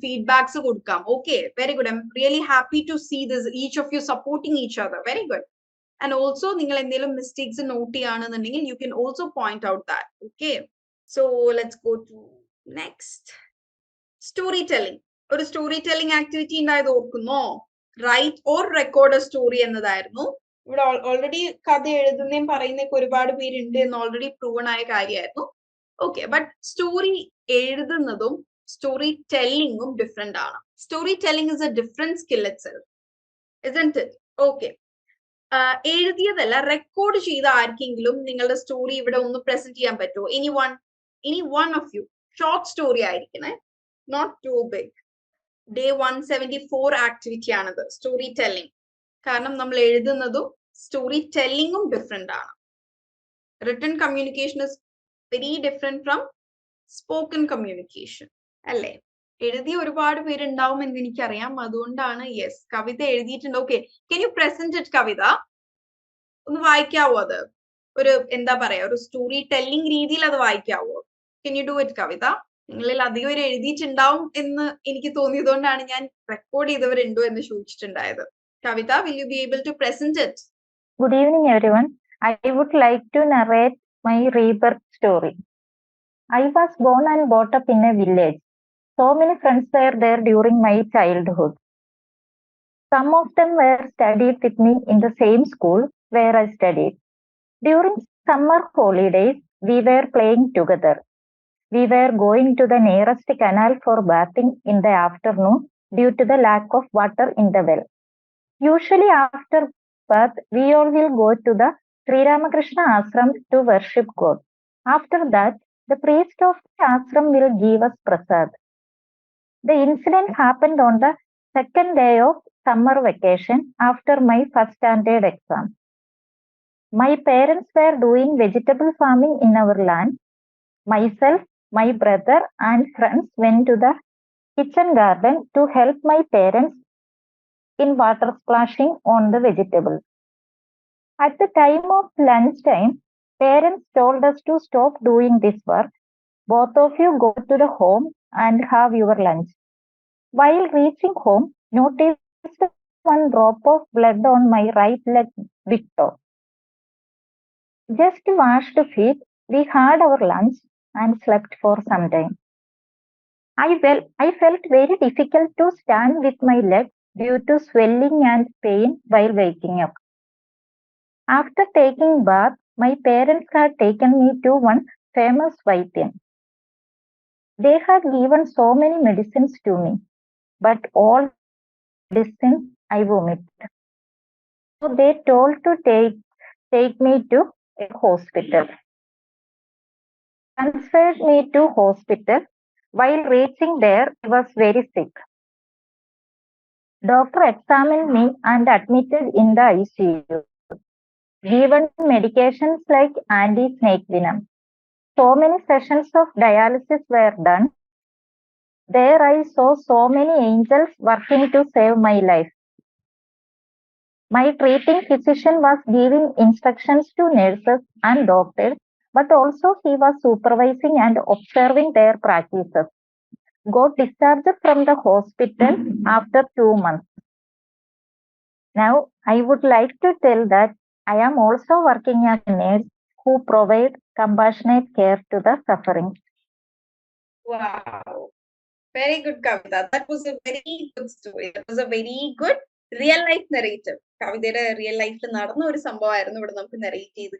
ഫീഡ്ബാക്സ് കൊടുക്കാം. Okay, very good. I am really happy to see this, each of you supporting each other. Very good. And also നിങ്ങൾ എന്തെങ്കിലും മിസ്റ്റേക്സ് നോട്ട് ചെയ്യുകയാണെന്നുണ്ടെങ്കിൽ you can also point out that. Okay, so let's go to next. Story telling. ഒരു story telling activity ഉണ്ടായത് ഓർക്കുന്നോ? Right or record a story എന്നതായിരുന്നു. ഇവിടെ already കഥ എഴുതുന്നതും പറയുന്നതൊക്കെ ഒരുപാട് പേരുണ്ട് എന്ന് ഓൾറെഡി പ്രൂവൺ ആയ കാര്യമായിരുന്നു. ഓക്കെ, ബട്ട് സ്റ്റോറി എഴുതുന്നതും സ്റ്റോറി ടെല്ലിങ്ങും ഡിഫറെന്റ് ആണ്. Story telling is a different skill itself, isn't it? Okay, എഴുതിയതല്ല, റെക്കോർഡ് ചെയ്ത ആർക്കെങ്കിലും നിങ്ങളുടെ സ്റ്റോറി ഇവിടെ ഒന്ന് പ്രസന്റ് ചെയ്യാൻ പറ്റുമോ? Any one of you. Short story ആയിരിക്കണേ, not too big. Day 174 activity ആണിത്, സ്റ്റോറി ടെല്ലിംഗ്. കാരണം നമ്മൾ എഴുതുന്നതും സ്റ്റോറി ടെല്ലിങ്ങും ഡിഫറെന്റ് ആണ്. Written communication is very different from spoken communication, അല്ലേ? എഴുതിയ ഒരുപാട് പേരുണ്ടാവും എന്ന് എനിക്കറിയാം, അതുകൊണ്ടാണ്. യെസ്, കവിത എഴുതിയിട്ടുണ്ട്. Okay, can you present it കവിത? ഒന്ന് വായിക്കാവോ അത്? ഒരു എന്താ പറയാ, ഒരു സ്റ്റോറി ടെല്ലിംഗ് രീതിയിൽ അത് വായിക്കാവോ? കെൻ യു ഡു ഇറ്റ് കവിത? നിങ്ങളിൽ അധികം പേര് എഴുതിയിട്ടുണ്ടാവും എന്ന് എനിക്ക് തോന്നിയതുകൊണ്ടാണ് ഞാൻ റെക്കോർഡ് ചെയ്തവരുണ്ടോ എന്ന് ചോദിച്ചിട്ടുണ്ടായത്. Kavita, will you be able to present it? Good evening, everyone. I would like to narrate my rebirth story. I was born and brought up in a village. So many friends were there during my childhood. Some of them were studied with me in the same school where I studied. During summer holidays, we were playing together. We were going to the nearest canal for bathing in the afternoon due to the lack of water in the well. Usually after bath, we all will go to the Sri Ramakrishna ashram to worship God. After that, the priest of the ashram will give us prasad. The incident happened on the second day of summer vacation after my first standard exam. My parents were doing vegetable farming in our land. Myself, my brother and friends went to the kitchen garden to help my parents in water splashing on the vegetables. At the time of lunchtime, parents told us to stop doing this work. Both of you go to the home and have your lunch. While reaching home, noticed one drop of blood on my right leg bit toe. Just washed feet, we had our lunch and slept for some time. I felt very difficult to stand with my leg due to swelling and pain while waking up. After taking bath, my parents had taken me to one famous Vaidyan. They had given so many medicines to me, but all medicines I vomited. So they told to take me to a hospital. Transferred me to hospital. While reaching there, I was very sick. Doctor examined me and admitted in the ICU. Given medications like anti-snake venom. So many sessions of dialysis were done. There I saw so many angels working to save my life. My treating physician was giving instructions to nurses and doctors, but also he was supervising and observing their practices. Got discharged from the hospital after 2 months. Now, I would like to tell that I am also working as a nurse who provide compassionate care to the suffering. Wow. Very good, Kavita. That was a very good story. That was a very good real life narrative. കവിതയുടെ real ലൈഫിൽ നടന്ന ഒരു സംഭവമായിരുന്നു ഇവിടെ നമുക്ക് narrate ചെയ്ത്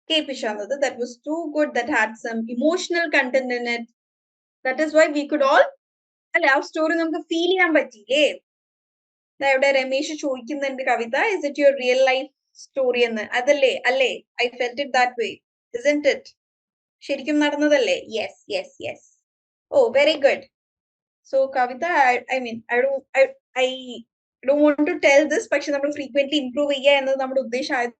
കേൾപ്പിച്ചത്. That was too good. That had some emotional content in it. That is why we could all, അല്ലെ, ആ സ്റ്റോറി നമുക്ക് ഫീൽ ചെയ്യാൻ പറ്റിയില്ലേ? ഇവിടെ രമേശ് ചോദിക്കുന്നുണ്ട്, കവിത, is it your real life story എന്ന്? അതല്ലേ, അല്ലേ? I felt it that way, isn't it? ശരിക്കും നടന്നതല്ലേ? Yes, yes, yes. Oh, very good. So Kavita, I don't want to tell this, പക്ഷെ നമ്മൾ ഫ്രീക്വന്റ്ലി ഇംപ്രൂവ് ചെയ്യുക എന്നത് നമ്മുടെ ഉദ്ദേശം.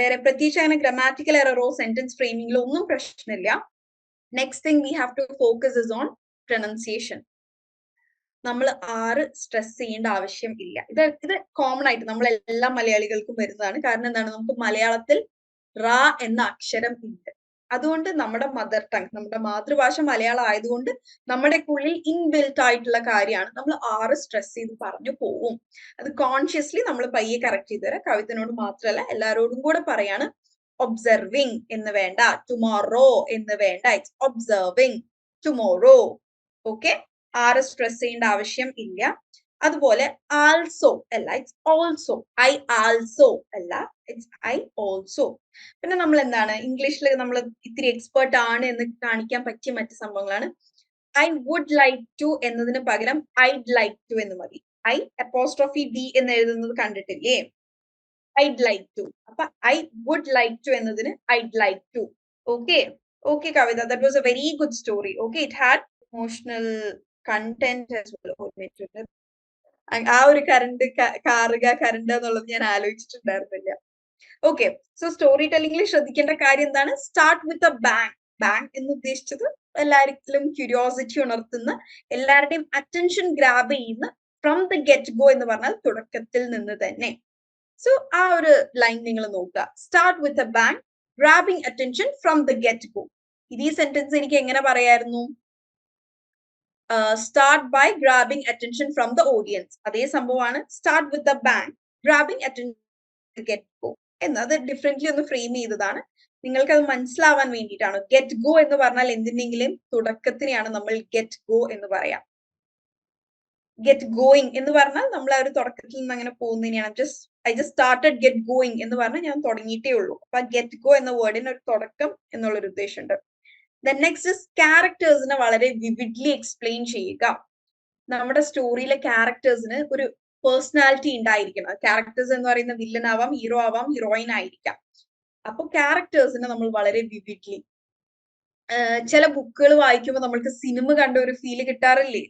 വേറെ പ്രത്യേകിച്ച് അങ്ങനെ ഗ്രാമാറ്റിക്കൽ എററോ സെന്റൻസ് ഫ്രെയിമിംഗിലോ ഒന്നും പ്രശ്നമില്ല. Next thing we have to focus is on pronunciation. നമ്മൾ സ്ട്രെസ് ചെയ്യേണ്ട ആവശ്യം ഇല്ല. ഇത് കോമൺ ആയിട്ട് നമ്മൾ എല്ലാ മലയാളികൾക്കും വരുന്നതാണ്. കാരണം എന്താണ്, നമുക്ക് മലയാളത്തിൽ റ എന്ന അക്ഷരം ഉണ്ട്. അതുകൊണ്ട് നമ്മുടെ മദർ ടങ്, നമ്മുടെ മാതൃഭാഷ മലയാളം ആയതുകൊണ്ട് നമ്മുടെ ഉള്ളിൽ ഇൻബിൽറ്റ് ആയിട്ടുള്ള കാര്യമാണ്. നമ്മൾ സ്ട്രെസ് ചെയ്ത് പറഞ്ഞു പോവും. അത് കോൺഷ്യസ്ലി നമ്മൾ പയ്യെ കറക്റ്റ് ചെയ്ത് തരാം. കവിതനോട് മാത്രമല്ല എല്ലാരോടും കൂടെ പറയാണ്. ഒബ്സർവിങ് എന്ന് വേണ്ട, ടുമോറോ എന്ന് വേണ്ട, it's observing tomorrow. Okay, stress ചെയ്യേണ്ട ആവശ്യം ഇല്ല. അതുപോലെ ആൾസോ അല്ല, ഇറ്റ്സ് ഓൾസോ. ഐ ആൾസോ അല്ല, ഇറ്റ്സ് ഐ ഓൾസോ. പിന്നെ നമ്മൾ എന്താണ് ഇംഗ്ലീഷിൽ നമ്മൾ ഇത്തിരി എക്സ്പേർട്ട് ആണ് എന്ന് കാണിക്കാൻ പറ്റിയ മറ്റു സംഭവങ്ങളാണ് ഐ വുഡ് ലൈക്ക് ടു എന്നതിന് പകരം ഐഡ് ലൈക്ക് ടു എന്ന് മതി. ഐ അപ്പോസ്ട്രോഫി ഡി എന്ന് എഴുതുന്നത് കണ്ടിട്ടില്ലേ? I'd like to. അപ്പൊ ഐ വുഡ് ലൈക്ക് ടു എന്നതിന് I'd like to. Okay okay Kavitha, that was a very good story. Okay, it had emotional content as well. ആ ഒരു കറണ്ട് എന്നുള്ളത് ഞാൻ ആലോചിച്ചിട്ടുണ്ടായിരുന്നില്ല. ഓക്കെ, സോ സ്റ്റോറി ടെല്ലിംഗിൽ ശ്രദ്ധിക്കേണ്ട കാര്യം എന്താണ്? Start with a bang. Bang എന്ന് ഉദ്ദേശിച്ചത് എല്ലാവരിലും ക്യൂരിയോസിറ്റി ഉണർത്തുന്ന, എല്ലാവരുടെയും അറ്റൻഷൻ ഗ്രാബ് ചെയ്യുന്ന, ഫ്രം ദ ഗെറ്റ് ഗോ എന്ന് പറഞ്ഞാൽ തുടക്കത്തിൽ നിന്ന് തന്നെ. സോ ആ ഒരു ലൈൻ നിങ്ങൾ നോക്കുക. Start with a bang, grabbing attention from the get go. ഈ സെന്റൻസ് എനിക്ക് എങ്ങനെ പറയായിരുന്നു? Start by grabbing attention from the audience. അതേ സംഭവമാണ് start with a bang, grabbing attention get go എന്നത് ഡിഫറെന്റ്ലി ഒന്ന് ഫ്രെയിം ചെയ്തതാണ്. നിങ്ങൾക്ക് അത് മനസ്സിലാവാൻ വേണ്ടിയിട്ടാണ്. ഗെറ്റ് ഗോ എന്ന് പറഞ്ഞാൽ എന്തിനെങ്കിലും തുടക്കത്തിനെയാണ് നമ്മൾ ഗെറ്റ് ഗോ എന്ന് പറയാം. ഗെറ്റ് ഗോയിങ് എന്ന് പറഞ്ഞാൽ നമ്മൾ ആ ഒരു തുടക്കത്തിൽ നിന്ന് അങ്ങനെ പോകുന്നതിനെയാണ്. I just started get going എന്ന് പറഞ്ഞാൽ ഞാൻ തുടങ്ങിയിട്ടേ ഉള്ളൂ. അപ്പൊ ഗെറ്റ് ഗോ എന്ന വേർഡിന് ഒരു തുടക്കം എന്നുള്ളൊരു ഉദ്ദേശമുണ്ട്. ദെൻ നെക്സ്റ്റ് ഇസ് ക്യാരക്ടേഴ്സിനെ വളരെ വിവിഡ്ലി എക്സ്പ്ലെയിൻ ചെയ്യുക. നമ്മുടെ സ്റ്റോറിയിലെ ക്യാരക്ടേഴ്സിന് ഒരു പേഴ്സണാലിറ്റി ഉണ്ടായിരിക്കണം. ക്യാരക്ടേഴ്സ് എന്ന് പറയുന്ന വില്ലൻ ആവാം, ഹീറോ ആവാം, ഹീറോയിൻ ആയിരിക്കാം. അപ്പൊ ക്യാരക്ടേഴ്സിനെ നമ്മൾ വളരെ വിവിഡ്ലി, ചില ബുക്കുകൾ വായിക്കുമ്പോൾ നമ്മൾക്ക് സിനിമ കണ്ട ഒരു ഫീല് കിട്ടാറില്ലേ?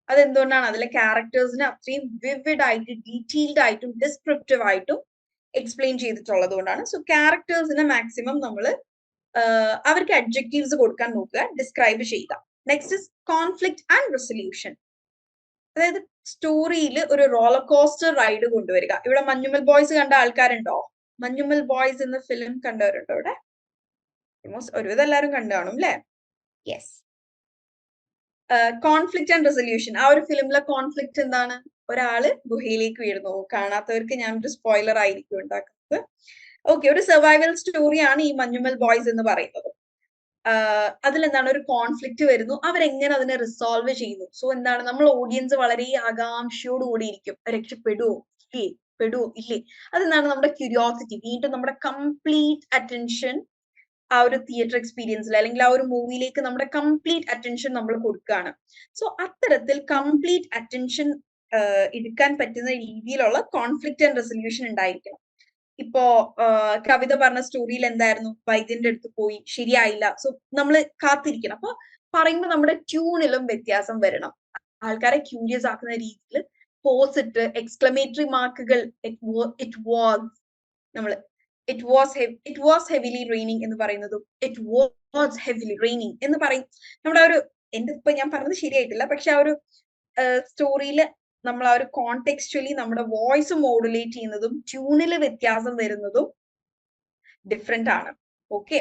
അതെന്തുകൊണ്ടാണ്? അതിലെ ക്യാരക്ടേഴ്സിനെ അത്രയും വിവിഡ് ആയിട്ട്, ഡീറ്റെയിൽഡ് ആയിട്ടും ഡിസ്ക്രിപ്റ്റീവ് ആയിട്ടും എക്സ്പ്ലെയിൻ ചെയ്തിട്ടുള്ളത് കൊണ്ടാണ്. സോ ക്യാരക്ടേഴ്സിനെ മാക്സിമം നമ്മൾ അവർക്ക് അഡ്ജക്റ്റീവ്സ് കൊടുക്കാൻ നോക്കുക, ഡിസ്ക്രൈബ് ചെയ്യുക. Next is conflict and resolution. അതായത് സ്റ്റോറിയിൽ ഒരു റോളർ കോസ്റ്റർ റൈഡ് കൊണ്ടുവരിക. ഇവിടെ മഞ്ഞുമൽ ബോയ്സ് കണ്ട ആൾക്കാരുണ്ടോ? മഞ്ഞുമൽ ബോയ്സ് എന്ന ഫിലിം കണ്ടവരുണ്ടോ ഇവിടെ? ഓൾമോസ്റ്റ് ഒരുവിധം എല്ലാവരും കണ്ടു കാണും അല്ലെ? യെസ്. Conflict and resolution. ആ ഒരു ഫിലിമിലെ കോൺഫ്ലിക്റ്റ് എന്താണ്? ഒരാള് ഗുഹയിലേക്ക് വീഴുന്നു. കാണാത്തവർക്ക് ഞാനൊരു സ്പോയിലർ ആയിരിക്കും ഉണ്ടാക്കുന്നത്. ഓക്കെ, ഒരു സർവൈവൽ സ്റ്റോറിയാണ് ഈ മഞ്ഞുമൽ ബോയ്സ് എന്ന് പറയുന്നത്. അതിലെന്താണ്? ഒരു കോൺഫ്ലിക്റ്റ് വരുന്നു, അവരെങ്ങനെ അതിനെ റിസോൾവ് ചെയ്യുന്നു. സോ എന്താണ്, നമ്മൾ ഓഡിയൻസ് വളരെ ആകാംക്ഷയോട് കൂടി ഇരിക്കും. രക്ഷപ്പെടുവോ ഇല്ലേ, പെടുവോ ഇല്ലേ? അതെന്താണ്? നമ്മുടെ ക്യൂരിയോസിറ്റി. വീണ്ടും നമ്മുടെ കംപ്ലീറ്റ് അറ്റൻഷൻ ആ ഒരു തിയേറ്റർ എക്സ്പീരിയൻസിൽ അല്ലെങ്കിൽ ആ ഒരു മൂവിയിലേക്ക് നമ്മുടെ കംപ്ലീറ്റ് അറ്റൻഷൻ നമ്മൾ കൊടുക്കുകയാണ്. സോ അത്തരത്തിൽ കംപ്ലീറ്റ് അറ്റൻഷൻ എടുക്കാൻ പറ്റുന്ന രീതിയിലുള്ള കോൺഫ്ലിക്റ്റ് ആൻഡ് റെസൊല്യൂഷൻ ഉണ്ടായിരിക്കണം. ഇപ്പോ കവിത പറഞ്ഞ സ്റ്റോറിയിൽ എന്തായിരുന്നു? വൈദ്യന്റെ അടുത്ത് പോയി, ശരിയായില്ല. സോ നമ്മൾ കാത്തിരിക്കണം. അപ്പൊ പറയുമ്പോൾ നമ്മുടെ ട്യൂണിലും വ്യത്യാസം വരണം. ആൾക്കാരെ ക്യൂരിയസ് ആക്കുന്ന രീതിയിൽ പോസ് ഇട്ട് എക്സ്ക്ലമേറ്ററി മാർക്കുകൾ, ഇറ്റ് വാസ് ഹെവിലി റെയിനിങ് എന്ന് പറയുന്നതും ഇറ്റ് വാസ് ഹെവിലി റെയിനിങ് എന്ന് പറയും. നമ്മുടെ ഒരു, എന്റെ ഇപ്പൊ ഞാൻ പറഞ്ഞത് ശരിയായിട്ടില്ല, പക്ഷെ ആ ഒരു സ്റ്റോറിയില് നമ്മൾ ആ ഒരു കോണ്ടെക്സ്ച്വലി നമ്മുടെ വോയിസ് മോഡുലേറ്റ് ചെയ്യുന്നതും ട്യൂണിൽ വ്യത്യാസം വരുന്നതും ഡിഫറെന്റ് ആണ്. ഓക്കെ,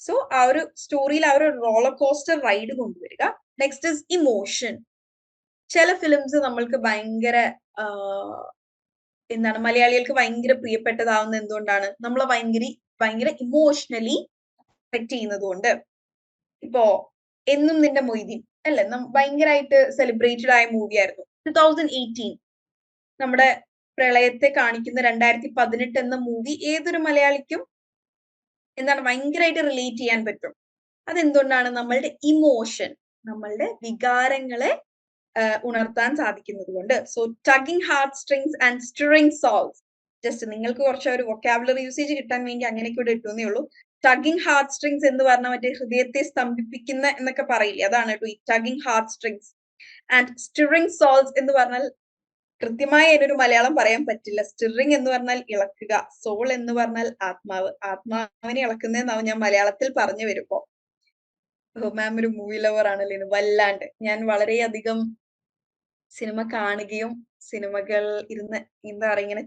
സോ ആ ഒരു സ്റ്റോറിയിൽ ആ ഒരു റോളർ കോസ്റ്റർ റൈഡ് കൊണ്ടുവരിക. Next is emotion. ചില ഫിലിംസ് നമ്മൾക്ക് ഭയങ്കര എന്താണ്, മലയാളികൾക്ക് ഭയങ്കര പ്രിയപ്പെട്ടതാവുന്ന എന്തുകൊണ്ടാണ്? നമ്മളെ ഭയങ്കര ഇമോഷണലി അഫക്ട് ചെയ്യുന്നത് കൊണ്ട്. ഇപ്പോ എന്നും നിന്റെ മൊയ്തീൻ അല്ലെ, ഭയങ്കരമായിട്ട് സെലിബ്രേറ്റഡ് ആയ മൂവി ആയിരുന്നു. 2018 നമ്മുടെ പ്രളയത്തെ കാണിക്കുന്ന 2018 എന്ന മൂവി ഏതൊരു മലയാളിക്കും എന്താണ് ഭയങ്കരമായിട്ട് റിലേറ്റ് ചെയ്യാൻ പറ്റും. അതെന്തുകൊണ്ടാണ്? നമ്മളുടെ ഇമോഷൻ, നമ്മളുടെ വികാരങ്ങളെ ഉണർത്താൻ സാധിക്കുന്നത് കൊണ്ട്. So tugging heart strings and stirring souls. Just നിങ്ങൾക്ക് കുറച്ച് ഒരു വൊക്കാബുലറി യൂസേജ് കിട്ടാൻ വേണ്ടി അങ്ങനെയൊക്കെ ഇവിടെ ഇട്ടുന്നേ ഉള്ളൂ. ടഗിങ് ഹാർട്ട് സ്ട്രിങ്സ് എന്ന് പറഞ്ഞാൽ മറ്റേ ഹൃദയത്തെ സ്തംഭിപ്പിക്കുന്ന എന്നൊക്കെ പറയില്ലേ, അതാണ് കേട്ടോ ഈ tugging heart strings. And stirring souls എന്ന് പറഞ്ഞാൽ കൃത്യമായി അതിനൊരു മലയാളം പറയാൻ പറ്റില്ല. സ്റ്റിറിങ് എന്ന് പറഞ്ഞാൽ ഇളക്കുക, സോൾ എന്ന് പറഞ്ഞാൽ ആത്മാവ്. ആത്മാവിനെ ഇളക്കുന്നതെന്നാവും ഞാൻ മലയാളത്തിൽ പറഞ്ഞു വരുമ്പോ. മാം ഒരു മൂവി ലവർ ആണല്ലോ വല്ലാണ്ട്. ഞാൻ വളരെയധികം സിനിമ കാണുകയും സിനിമകൾ ഇരുന്ന് എന്താ പറയുക ഇങ്ങനെ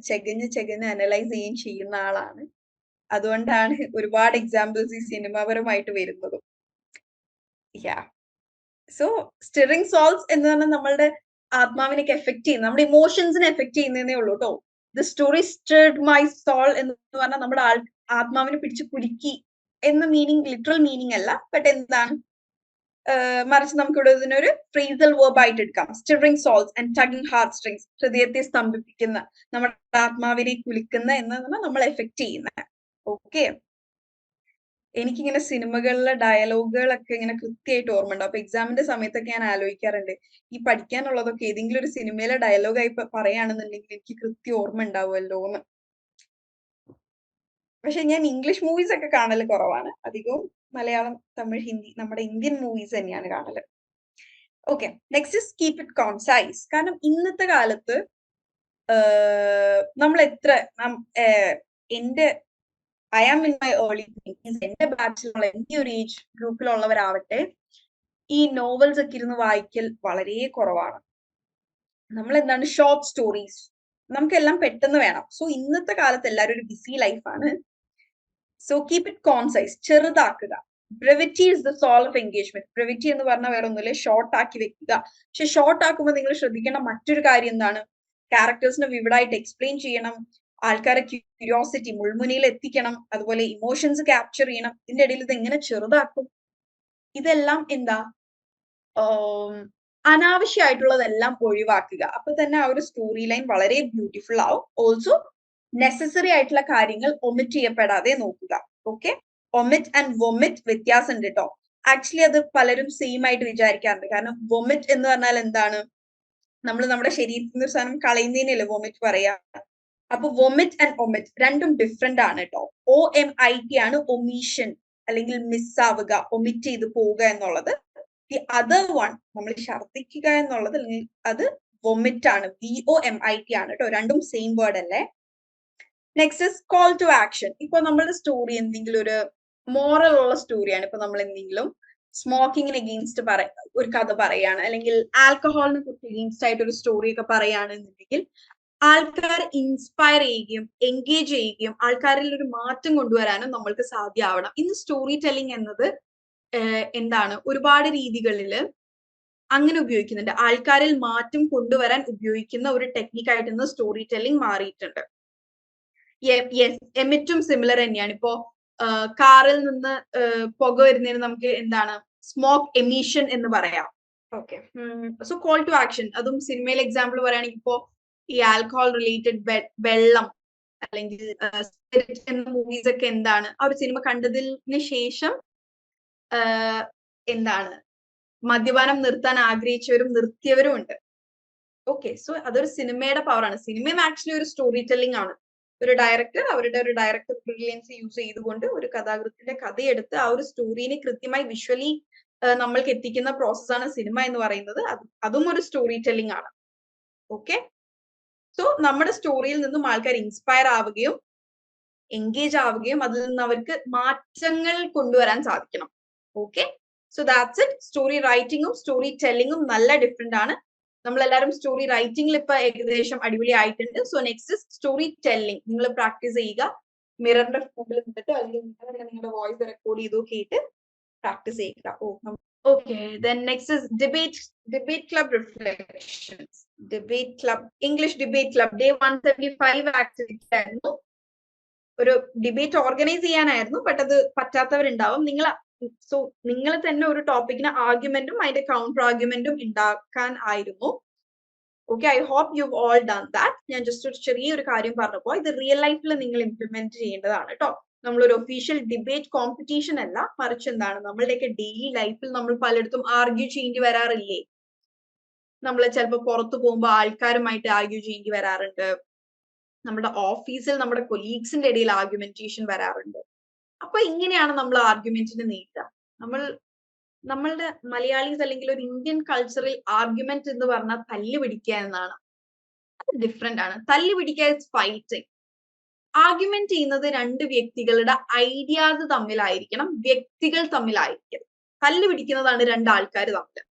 ചെകഞ്ഞ് അനലൈസ് ചെയ്യുകയും ചെയ്യുന്ന ആളാണ്. അതുകൊണ്ടാണ് ഒരുപാട് എക്സാമ്പിൾസ് ഈ സിനിമാപരമായിട്ട് വരുന്നതും. സോ സ്റ്റിറിങ് സോൾസ് എന്ന് പറഞ്ഞാൽ നമ്മളുടെ ആത്മാവിനൊക്കെ എഫക്ട് ചെയ്യുന്ന, നമ്മുടെ ഇമോഷൻസിനെ എഫക്ട് ചെയ്യുന്നതേ ഉള്ളൂ കേട്ടോ. The story stirred my soul എന്ന് പറഞ്ഞാൽ നമ്മുടെ ആത്മാവിനെ പിടിച്ച് കുലുക്കി എന്ന മീനിങ്, ലിറ്ററൽ മീനിങ് അല്ല. ബട്ട് എന്താണ്, മറിച്ച് നമുക്ക് ഇവിടെ ഇതിനൊരു ഫ്രേസൽ വേർബ് ആയിട്ട് എടുക്കാം. Stirring souls and tugging heart strings, ഹൃദയത്തെ സ്തംഭിപ്പിക്കുന്ന, നമ്മുടെ ആത്മാവിനെ കുലിക്കുന്ന എന്നതാണ് നമ്മൾ എഫക്ട് ചെയ്യുന്ന. ഓക്കെ, എനിക്കിങ്ങനെ സിനിമകളിലെ ഡയലോഗുകളൊക്കെ ഇങ്ങനെ കൃത്യമായിട്ട് ഓർമ്മ ഉണ്ടാവും. അപ്പൊ എക്സാമിന്റെ സമയത്തൊക്കെ ഞാൻ ആലോചിക്കാറുണ്ട്, ഈ പഠിക്കാനുള്ളതൊക്കെ ഏതെങ്കിലും ഒരു സിനിമയിലെ ഡയലോഗായി പറയുകയാണെന്നുണ്ടെങ്കിൽ എനിക്ക് കൃത്യം ഓർമ്മ ഉണ്ടാവുമല്ലോ എന്ന്. പക്ഷെ ഞാൻ ഇംഗ്ലീഷ് മൂവീസ് ഒക്കെ കാണല് കുറവാണ്. അധികവും മലയാളം, തമിഴ്, ഹിന്ദി, നമ്മുടെ ഇന്ത്യൻ മൂവീസ് തന്നെയാണ് കാണല്. Okay, next is keep it concise. കാരണം ഇന്നത്തെ കാലത്ത് നമ്മൾ എത്ര എന്റെ I am in my early 20s, എന്റെ ബാച്ചിലുള്ള എന്റെ ഒരു ഏജ് ഗ്രൂപ്പിലുള്ളവരാവട്ടെ ഈ നോവൽസ് ഒക്കെ ഇരുന്ന് വായിക്കൽ വളരെ കുറവാണ്. നമ്മൾ എന്താണ് ഷോർട്ട് സ്റ്റോറീസ്, നമുക്കെല്ലാം പെട്ടെന്ന് വേണം. സോ ഇന്നത്തെ കാലത്ത് എല്ലാവരും ഒരു ബിസി ലൈഫാണ്. സോ കീപ് ഇറ്റ് കോൺസൈസ്, ചെറുതാക്കുക. Brevity is the soul of engagement. Brevity എന്ന് പറഞ്ഞാൽ വേറെ ഒന്നുമില്ല, ഷോർട്ട് ആക്കി വെക്കുക. പക്ഷെ ഷോർട്ട് ആക്കുമ്പോൾ നിങ്ങൾ ശ്രദ്ധിക്കേണ്ട മറ്റൊരു കാര്യം എന്താണ്, ക്യാരക്ടേഴ്സിനെ വിവിഡായിട്ട് എക്സ്പ്ലെയിൻ ചെയ്യണം, ആൾക്കാരെ ക്യൂരിയോസിറ്റി മുൾമുനയിൽ എത്തിക്കണം, അതുപോലെ ഇമോഷൻസ് ക്യാപ്ചർ ചെയ്യണം. ഇതിന്റെ ഇടയിൽ ഇത് എങ്ങനെ ചെറുതാക്കും? ഇതെല്ലാം എന്താ അനാവശ്യമായിട്ടുള്ളതെല്ലാം ഒഴിവാക്കുക. അപ്പൊ തന്നെ ആ ഒരു സ്റ്റോറി ലൈൻ വളരെ ബ്യൂട്ടിഫുൾ ആവും. ഓൾസോ നെസസറി ആയിട്ടുള്ള കാര്യങ്ങൾ ഒമിറ്റ് ചെയ്യപ്പെടാതെ നോക്കുക. ഓക്കെ, ഒമിറ്റ് ആൻഡ് വൊമിറ്റ് വ്യത്യാസം ഉണ്ട് കേട്ടോ. ആക്ച്വലി അത് പലരും സെയിം ആയിട്ട് വിചാരിക്കാറുണ്ട്. കാരണം വൊമിറ്റ് എന്ന് പറഞ്ഞാൽ എന്താണ്, നമ്മൾ നമ്മുടെ ശരീരത്തിൽ നിന്ന് ഒരു സാധനം കളയുന്നതിനല്ലേ വൊമിറ്റ് പറയാ. അപ്പൊ വൊമിറ്റ് ആൻഡ് ഒമിറ്റ് രണ്ടും ഡിഫറെന്റ് ആണ് കേട്ടോ. OMIT ആണ് ഒമീഷൻ, അല്ലെങ്കിൽ മിസ് ആവുക, ഒമിറ്റ് ചെയ്ത് പോവുക എന്നുള്ളത്. ദി അതർ വൺ, നമ്മൾ ഛർദ്ദിക്കുക എന്നുള്ളത്, അല്ലെങ്കിൽ അത് വൊമിറ്റ് ആണ്, VOMIT ആണ് കേട്ടോ. രണ്ടും സെയിം വേർഡ് അല്ലേ. Next is call to action. ഇപ്പൊ നമ്മളുടെ സ്റ്റോറി എന്തെങ്കിലും ഒരു മോറൽ ഉള്ള സ്റ്റോറിയാണ്. ഇപ്പൊ നമ്മൾ എന്തെങ്കിലും സ്മോക്കിങ്ങിന് എഗെയിൻസ്റ്റ് ഒരു കഥ പറയാണ്, അല്ലെങ്കിൽ ആൽക്കഹോളിനെ കുറിച്ച് എഗെയിൻസ്റ്റ് ആയിട്ട് ഒരു സ്റ്റോറി ഒക്കെ പറയുകയാണെന്നുണ്ടെങ്കിൽ ആൾക്കാർ ഇൻസ്പയർ ചെയ്യുകയും എൻഗേജ് ചെയ്യുകയും ആൾക്കാരിൽ ഒരു മാറ്റം കൊണ്ടുവരാനും നമ്മൾക്ക് സാധ്യമാവണം. ഇന്ന് സ്റ്റോറി ടെല്ലിംഗ് എന്നത് എന്താണ് ഒരുപാട് രീതികളിൽ അങ്ങനെ ഉപയോഗിക്കുന്നുണ്ട്. ആൾക്കാരിൽ മാറ്റം കൊണ്ടുവരാൻ ഉപയോഗിക്കുന്ന ഒരു ടെക്നിക്കായിട്ട് ഇന്ന് സ്റ്റോറി ടെല്ലിംഗ് മാറിയിട്ടുണ്ട്. എമിറ്റും സിമിലർ തന്നെയാണ്. ഇപ്പോ കാറിൽ നിന്ന് പുക വരുന്നതിന് നമുക്ക് എന്താണ് സ്മോക്ക് എമിഷൻ എന്ന് പറയാം. Okay, so call to action, അതും സിനിമയിൽ എക്സാമ്പിൾ പറയുകയാണെങ്കിൽ ഇപ്പോ ഈ ആൽക്കഹോൾ റിലേറ്റഡ് വെള്ളം അല്ലെങ്കിൽ സ്പിരിറ്റ് എന്ന മൂവീസ് ഒക്കെ എന്താണ്, ആ ഒരു സിനിമ കണ്ടതിന് ശേഷം എന്താണ് മദ്യപാനം നിർത്താൻ ആഗ്രഹിച്ചവരും നിർത്തിയവരും ഉണ്ട്. ഓക്കെ, സോ അതൊരു സിനിമയുടെ പവറാണ്. സിനിമയും ആക്ച്വലി ഒരു സ്റ്റോറി ടെല്ലിംഗ് ആണ്. ഒരു ഡയറക്ടർ അവരുടെ ഒരു ഡയറക്ടർ ബ്രില്യൻസ് യൂസ് ചെയ്തുകൊണ്ട് ഒരു കഥാകൃത്തിന്റെ കഥയെടുത്ത് ആ ഒരു സ്റ്റോറിനെ കൃത്യമായി വിഷ്വലി നമ്മൾക്ക് എത്തിക്കുന്ന പ്രോസസ്സാണ് സിനിമ എന്ന് പറയുന്നത്. അതും ഒരു സ്റ്റോറി ടെല്ലിംഗ് ആണ്. ഓക്കെ, സോ നമ്മുടെ സ്റ്റോറിയിൽ നിന്നും ആൾക്കാർ ഇൻസ്പയർ ആവുകയും എൻഗേജ് ആവുകയും അതിൽ നിന്ന് അവർക്ക് മാറ്റങ്ങൾ കൊണ്ടുവരാൻ സാധിക്കണം. Okay, so that's it. Story റൈറ്റിംഗും സ്റ്റോറി ടെല്ലിംഗും നല്ല ഡിഫറെന്റ് ആണ്. നമ്മളെല്ലാവരും സ്റ്റോറി റൈറ്റിംഗിൽ ഇപ്പൊ ഏകദേശം അടിപൊളി ആയിട്ടുണ്ട്. സോ നെക്സ്റ്റ് സ്റ്റോറി ടെല്ലിംഗ് നിങ്ങൾ പ്രാക്ടീസ് ചെയ്യുക. മിററിന്റെ മുമ്പിൽ നിന്നിട്ട് അല്ലെങ്കിൽ നിങ്ങളുടെ വോയിസ് റെക്കോർഡ് ചെയ്തു കേട്ട് പ്രാക്ടീസ് ചെയ്യുക. Okay, then next is debate club reflections. Debate club, English debate club, day 175 activity ആയിരുന്നു. ഒരു ഡിബേറ്റ് ഓർഗനൈസ് ചെയ്യാനായിരുന്നു, ബട്ട് അത് പറ്റാത്തവരുണ്ടാവും. നിങ്ങൾ തന്നെ ഒരു ടോപ്പിക്കിന് ആർഗ്യുമെന്റും അതിന്റെ കൗണ്ടർ ആർഗ്യുമെന്റും ഉണ്ടാക്കാൻ ആയിരുന്നു. Okay, I hope you all done that. ഞാൻ ജസ്റ്റ് ഒരു ചെറിയൊരു കാര്യം പറഞ്ഞപ്പോൾ ഇത് റിയൽ ലൈഫിൽ നിങ്ങൾ ഇംപ്ലിമെന്റ് ചെയ്യേണ്ടതാണ് കേട്ടോ. നമ്മളൊരു ഒഫീഷ്യൽ ഡിബേറ്റ് കോമ്പറ്റീഷൻ അല്ല, മറിച്ച് എന്താണ് നമ്മളുടെയൊക്കെ ഡെയിലി ലൈഫിൽ നമ്മൾ പലയിടത്തും ആർഗ്യൂ ചെയ്യേണ്ടി വരാറില്ലേ? നമ്മൾ ചിലപ്പോൾ പുറത്തു പോകുമ്പോൾ ആൾക്കാരുമായിട്ട് ആർഗ്യൂ ചെയ്യേണ്ടി വരാറുണ്ട്. നമ്മുടെ ഓഫീസിൽ നമ്മുടെ കൊലീഗ്സിന്റെ ഇടയിൽ ആർഗ്യുമെന്റേഷൻ വരാറുണ്ട്. അപ്പൊ ഇങ്ങനെയാണ് നമ്മൾ ആർഗ്യുമെന്റിനെ നേരിടുക. നമ്മളുടെ മലയാളീസ് അല്ലെങ്കിൽ ഒരു ഇന്ത്യൻ കൾച്ചറിൽ ആർഗ്യുമെന്റ് എന്ന് പറഞ്ഞാൽ തല്ല് പിടിക്കുക എന്നാണ്. അത് ഡിഫറെന്റ് ആണ്. തല്ല് പിടിക്കുക ഇസ് ഫൈറ്റിംഗ്. ആർഗ്യുമെന്റ് ചെയ്യുന്നത് രണ്ട് വ്യക്തികളുടെ ഐഡിയാസ് തമ്മിലായിരിക്കണം, വ്യക്തികൾ തമ്മിലായിരിക്കണം. തല്ല് പിടിക്കുന്നതാണ് രണ്ട് ആൾക്കാർ തമ്മിൽ.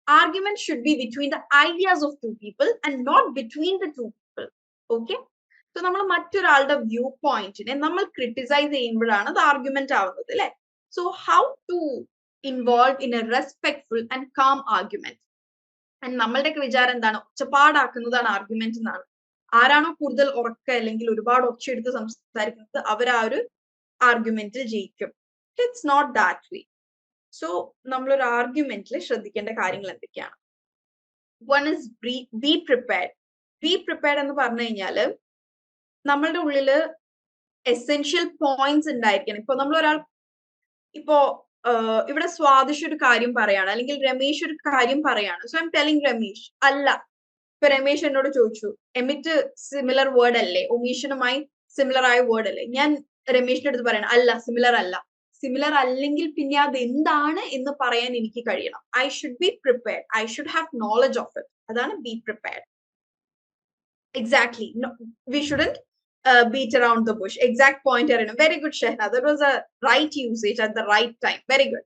Argument should be between the ideas of two people and not between the two people. Okay, so നമ്മൾ മറ്റൊരാളുടെ വ്യൂ പോയിന്റിനെ നമ്മൾ ക്രിട്ടിസൈസ് ചെയ്യുമ്പോഴാണ് അത് ആർഗ്യുമെന്റ് ആവുന്നത് അല്ലെ. So how to involve in a respectful and calm argument. And നമ്മളുടെയൊക്കെ വിചാരം എന്താണ്, ഒച്ചപ്പാടാക്കുന്നതാണ് ആർഗ്യുമെന്റ് എന്നാണ്. ആരാണോ കൂടുതൽ ഉറക്ക അല്ലെങ്കിൽ ഒരുപാട് ഒച്ചയെടുത്ത് സംസാരിക്കുന്നത് അവർ ആ ഒരു ആർഗ്യുമെന്റിൽ ജയിക്കും. It's not that way. So നമ്മളൊരു ആർഗ്യുമെന്റിൽ ശ്രദ്ധിക്കേണ്ട കാര്യങ്ങൾ എന്തൊക്കെയാണ്? One is be prepared. Be prepared എന്ന് പറഞ്ഞു കഴിഞ്ഞാല് നമ്മളുടെ ഉള്ളില് എസെൻഷ്യൽ പോയിന്റ്സ് ഉണ്ടായിരിക്കണം. ഇപ്പൊ നമ്മളൊരാൾ ഇപ്പോ ഇവിടെ സ്വാദിഷ് ഒരു കാര്യം പറയാണ്, അല്ലെങ്കിൽ രമേശ് ഒരു കാര്യം പറയാണ്. So I M telling Ramesh അല്ല. ഇപ്പൊ രമേശ് എന്നോട് ചോദിച്ചു, എമിറ്റ് സിമിലർ വേർഡ് അല്ലേ, ഒമീഷനുമായി സിമിലർ ആയ വേർഡ് അല്ലേ? ഞാൻ രമേശിന്റെ അടുത്ത് പറയണം അല്ല, സിമിലർ അല്ല. സിമിലർ അല്ലെങ്കിൽ പിന്നെ അത് എന്താണ് എന്ന് പറയാൻ എനിക്ക് കഴിയണം. I should be prepared. I should have knowledge of it. അതാണ് be prepared. Exactly. We shouldn't beat around the bush. Exact point arena. Very good, Shehna. That was a right usage at the right time. Very good.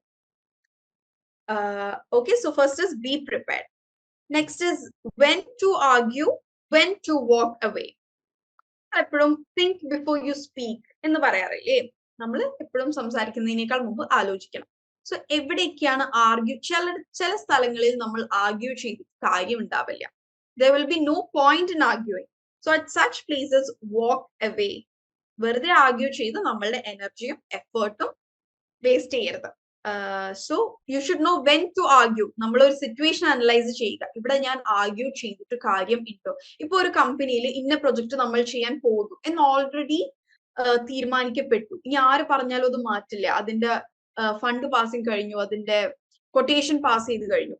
Okay, so first is be prepared. Next is when to argue, when to walk away. എപ്പോഴും think before you speak എന്ന് പറയാറില്ലേ? നമ്മൾ എപ്പോഴും സംസാരിക്കുന്നതിനേക്കാൾ മുമ്പ് ആലോചിക്കണം. So എവിടെയൊക്കെയാണ് argue? ചില സ്ഥലങ്ങളിൽ നമ്മൾ ആർഗ്യൂ ചെയ്ത് കാര്യം ഉണ്ടാവില്ല. There will be no point in arguing. So at such places, walk away. വെറുതെ ആർഗ്യൂ ചെയ്ത് നമ്മളുടെ എനർജിയും എഫേർട്ടും വേസ്റ്റ് ചെയ്യരുത്. So you should know when to argue. നമ്മളൊരു സിറ്റുവേഷൻ അനലൈസ് ചെയ്യുക. ഇവിടെ ഞാൻ ആർഗ്യൂ ചെയ്തിട്ട് കാര്യം ഉണ്ടോ? ഇപ്പൊ ഒരു കമ്പനിയിൽ ഇന്ന പ്രൊജക്ട് നമ്മൾ ചെയ്യാൻ പോകുന്നു എന്ന് ഓൾറെഡി തീരുമാനിക്കപ്പെട്ടു. ഇനി ആര് പറഞ്ഞാലും അത് മാറ്റില്ല. അതിന്റെ ഫണ്ട് പാസിങ് കഴിഞ്ഞു, അതിന്റെ കൊട്ടേഷൻ പാസ് ചെയ്ത് കഴിഞ്ഞു.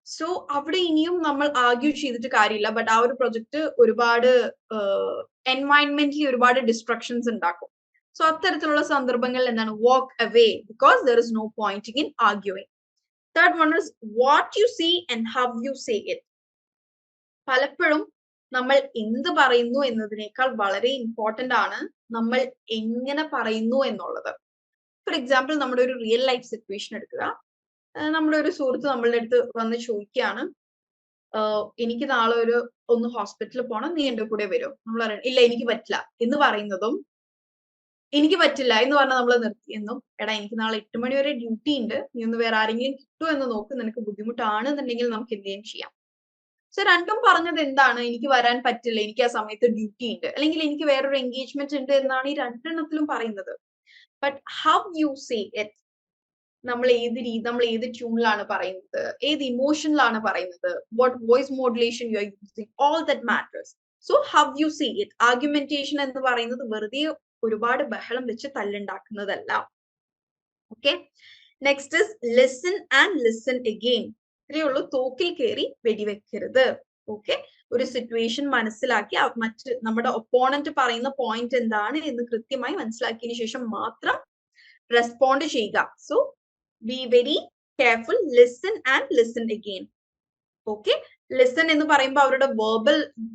സോ അവിടെ ഇനിയും നമ്മൾ ആർഗ്യൂ ചെയ്തിട്ട് കാര്യമില്ല. ബട്ട് ആ ഒരു പ്രൊജക്ട് ഒരുപാട് എൻവയൺമെന്റലി ഒരുപാട് ഡിസ്ട്രക്ഷൻസ് ഉണ്ടാക്കും. സോ അത്തരത്തിലുള്ള സന്ദർഭങ്ങളിൽ എന്താണ്? Walk away, because there is no point in arguing. Third one is what you see and how you say it. പലപ്പോഴും നമ്മൾ എന്ത് പറയുന്നു എന്നതിനേക്കാൾ വളരെ ഇമ്പോർട്ടന്റ് ആണ് നമ്മൾ എങ്ങനെ പറയുന്നു എന്നുള്ളത്. ഫോർ എക്സാമ്പിൾ, നമ്മുടെ ഒരു റിയൽ ലൈഫ് സിറ്റുവേഷൻ എടുക്കുക. നമ്മുടെ ഒരു സുഹൃത്ത് നമ്മളുടെ അടുത്ത് വന്ന് ചോദിക്കുകയാണ്, എനിക്ക് നാളെ ഒന്ന് ഹോസ്പിറ്റലിൽ പോകണം, നീ എന്റെ കൂടെ വരുമോ? നമ്മൾ പറയണം ഇല്ല എനിക്ക് പറ്റില്ല എന്ന് പറയുന്നതും എനിക്ക് പറ്റില്ല എന്ന് പറഞ്ഞാൽ നമ്മൾ നിർത്തി എന്നും, എടാ എനിക്ക് നാളെ 8 മണി വരെ ഡ്യൂട്ടി ഉണ്ട്, നീ ഒന്ന് വേറെ ആരെങ്കിലും കിട്ടുമോ എന്ന് നോക്ക്, നിനക്ക് ബുദ്ധിമുട്ടാണെന്നുണ്ടെങ്കിൽ നമുക്ക് എന്തെങ്കിലും ചെയ്യാം. സോ രണ്ടും പറഞ്ഞത് എന്താണ്? എനിക്ക് വരാൻ പറ്റില്ല, എനിക്ക് ആ സമയത്ത് ഡ്യൂട്ടി ഉണ്ട്, അല്ലെങ്കിൽ എനിക്ക് വേറൊരു എൻഗേജ്മെന്റ് ഉണ്ട് എന്നാണ് ഈ രണ്ടെണ്ണത്തിലും പറയുന്നത്. But how you say it, നമ്മൾ ഏത് ട്യൂണിലാണ് പറയുന്നത്, ഏത് ഇമോഷനിലാണ് പറയുന്നത്, what voice modulation you are using, all that matters. So how you say it. Argumentation എന്ന് പറയുന്നത് വെറുതെ ഒരുപാട് ബഹളം വെച്ച് തല്ലുണ്ടാക്കുന്നതല്ല. Okay, next is listen and listen again. ഇത്രയേ ഉള്ളൂ. തോക്കിൽ കയറി വെടിവെക്കരുത്. ഓക്കെ, ഒരു സിറ്റുവേഷൻ മനസ്സിലാക്കി നമ്മുടെ ഒപ്പോണന്റ് പറയുന്ന പോയിന്റ് എന്താണ് എന്ന് കൃത്യമായി മനസ്സിലാക്കിയതിനു ശേഷം മാത്രം റെസ്പോണ്ട് ചെയ്യുക. So be very careful. Listen and listen again. Okay, listen എന്ന് പറയുമ്പോൾ അവരുടെ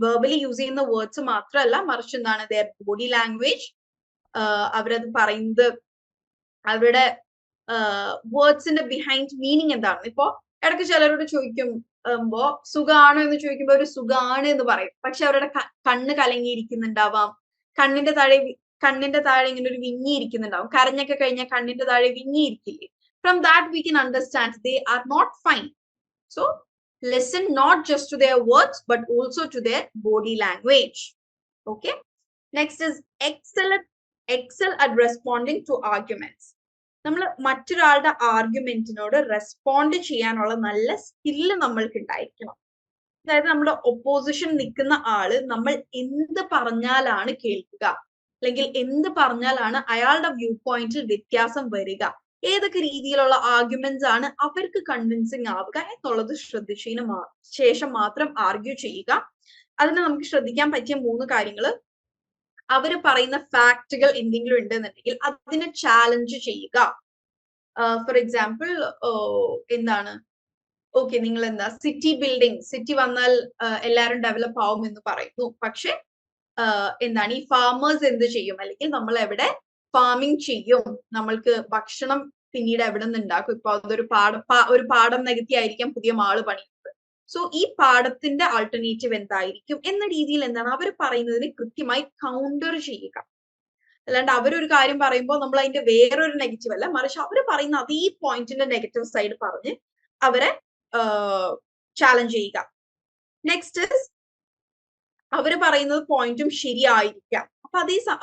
verbally യൂസ് ചെയ്യുന്ന വേർഡ്സ് മാത്രമല്ല, മറിച്ച് എന്താണ് their body language, അവരത് പറയുന്നത് അവരുടെ വേർഡ്സിന്റെ ബിഹൈൻഡ് മീനിങ് എന്താണ്. ഇപ്പോ ഇടയ്ക്ക് ചിലരോട് ചോദിക്കുമ്പോ സുഖാണോ എന്ന് ചോദിക്കുമ്പോൾ ഒരു സുഖാണ് എന്ന് പറയും, പക്ഷെ അവരുടെ കണ്ണ് കലങ്ങിയിരിക്കുന്നുണ്ടാവാം, കണ്ണിന്റെ താഴെ ഇങ്ങനെ ഒരു വിങ്ങിയിരിക്കുന്നുണ്ടാവും. കരഞ്ഞൊക്കെ കഴിഞ്ഞാൽ കണ്ണിന്റെ താഴെ വിങ്ങിയിരിക്കില്ലേ? From that we can understand they are not fine. So listen not just to their words but also to their body language. Okay, next is excel at responding to arguments. നമ്മൾ മറ്റൊരാളുടെ ആർഗ്യുമെന്റിനോട് റെസ്പോണ്ട് ചെയ്യാനുള്ള നല്ല skill നമ്മൾക്ക് ഉണ്ടായിരിക്കണം. അതായത് നമ്മുടെ opposition നിൽക്കുന്ന ആള് നമ്മൾ എന്ത് പറഞ്ഞാലാണ് കേൾക്കുക, അല്ലെങ്കിൽ എന്ത് പറഞ്ഞാലാണ് അയാളുടെ വ്യൂ പോയിന്റിൽ വ്യത്യാസം വരിക, ഏതൊക്കെ രീതിയിലുള്ള ആർഗ്യുമെന്റ്സ് ആണ് അവർക്ക് കൺവിൻസിങ് ആവുക എന്നുള്ളത് ശ്രദ്ധിച്ചതിന് ശേഷം മാത്രം ആർഗ്യൂ ചെയ്യുക. അതിന് നമുക്ക് ശ്രദ്ധിക്കാൻ പറ്റിയ 3 കാര്യങ്ങൾ. അവർ പറയുന്ന ഫാക്റ്റുകൾ എന്തെങ്കിലും ഉണ്ടെന്നുണ്ടെങ്കിൽ അതിനെ ചാലഞ്ച് ചെയ്യുക. ഫോർ എക്സാമ്പിൾ, എന്താണ്, ഓക്കെ നിങ്ങൾ എന്താ സിറ്റി വന്നാൽ എല്ലാവരും ഡെവലപ്പ് ആവും എന്ന് പറയുന്നു, പക്ഷെ എന്താണ് ഈ ഫാമേഴ്സ് എന്ത് ചെയ്യും, അല്ലെങ്കിൽ നമ്മൾ എവിടെ ഫാമിംഗ് ചെയ്യും, നമ്മൾക്ക് ഭക്ഷണം പിന്നീട് എവിടെ നിന്ന് ഉണ്ടാക്കും? ഇപ്പൊ അതൊരു പാടം നികത്തി ആയിരിക്കാം പുതിയ മാള് പണിയുന്നത്. സോ ഈ പാടത്തിന്റെ ആൾട്ടർനേറ്റീവ് എന്തായിരിക്കും എന്ന രീതിയിൽ എന്താണ് അവർ പറയുന്നതിന് കൃത്യമായി കൗണ്ടർ ചെയ്യുക. അല്ലാണ്ട് അവരൊരു കാര്യം പറയുമ്പോൾ നമ്മൾ അതിന്റെ വേറൊരു നെഗറ്റീവ് അല്ല, മറിച്ച് അവർ പറയുന്ന അതേ പോയിന്റിന്റെ നെഗറ്റീവ് സൈഡ് പറഞ്ഞ് അവരെ ചാലഞ്ച് ചെയ്യുക. നെക്സ്റ്റ് അവർ പറയുന്നത് പോയിന്റും ശരിയായിരിക്കാം.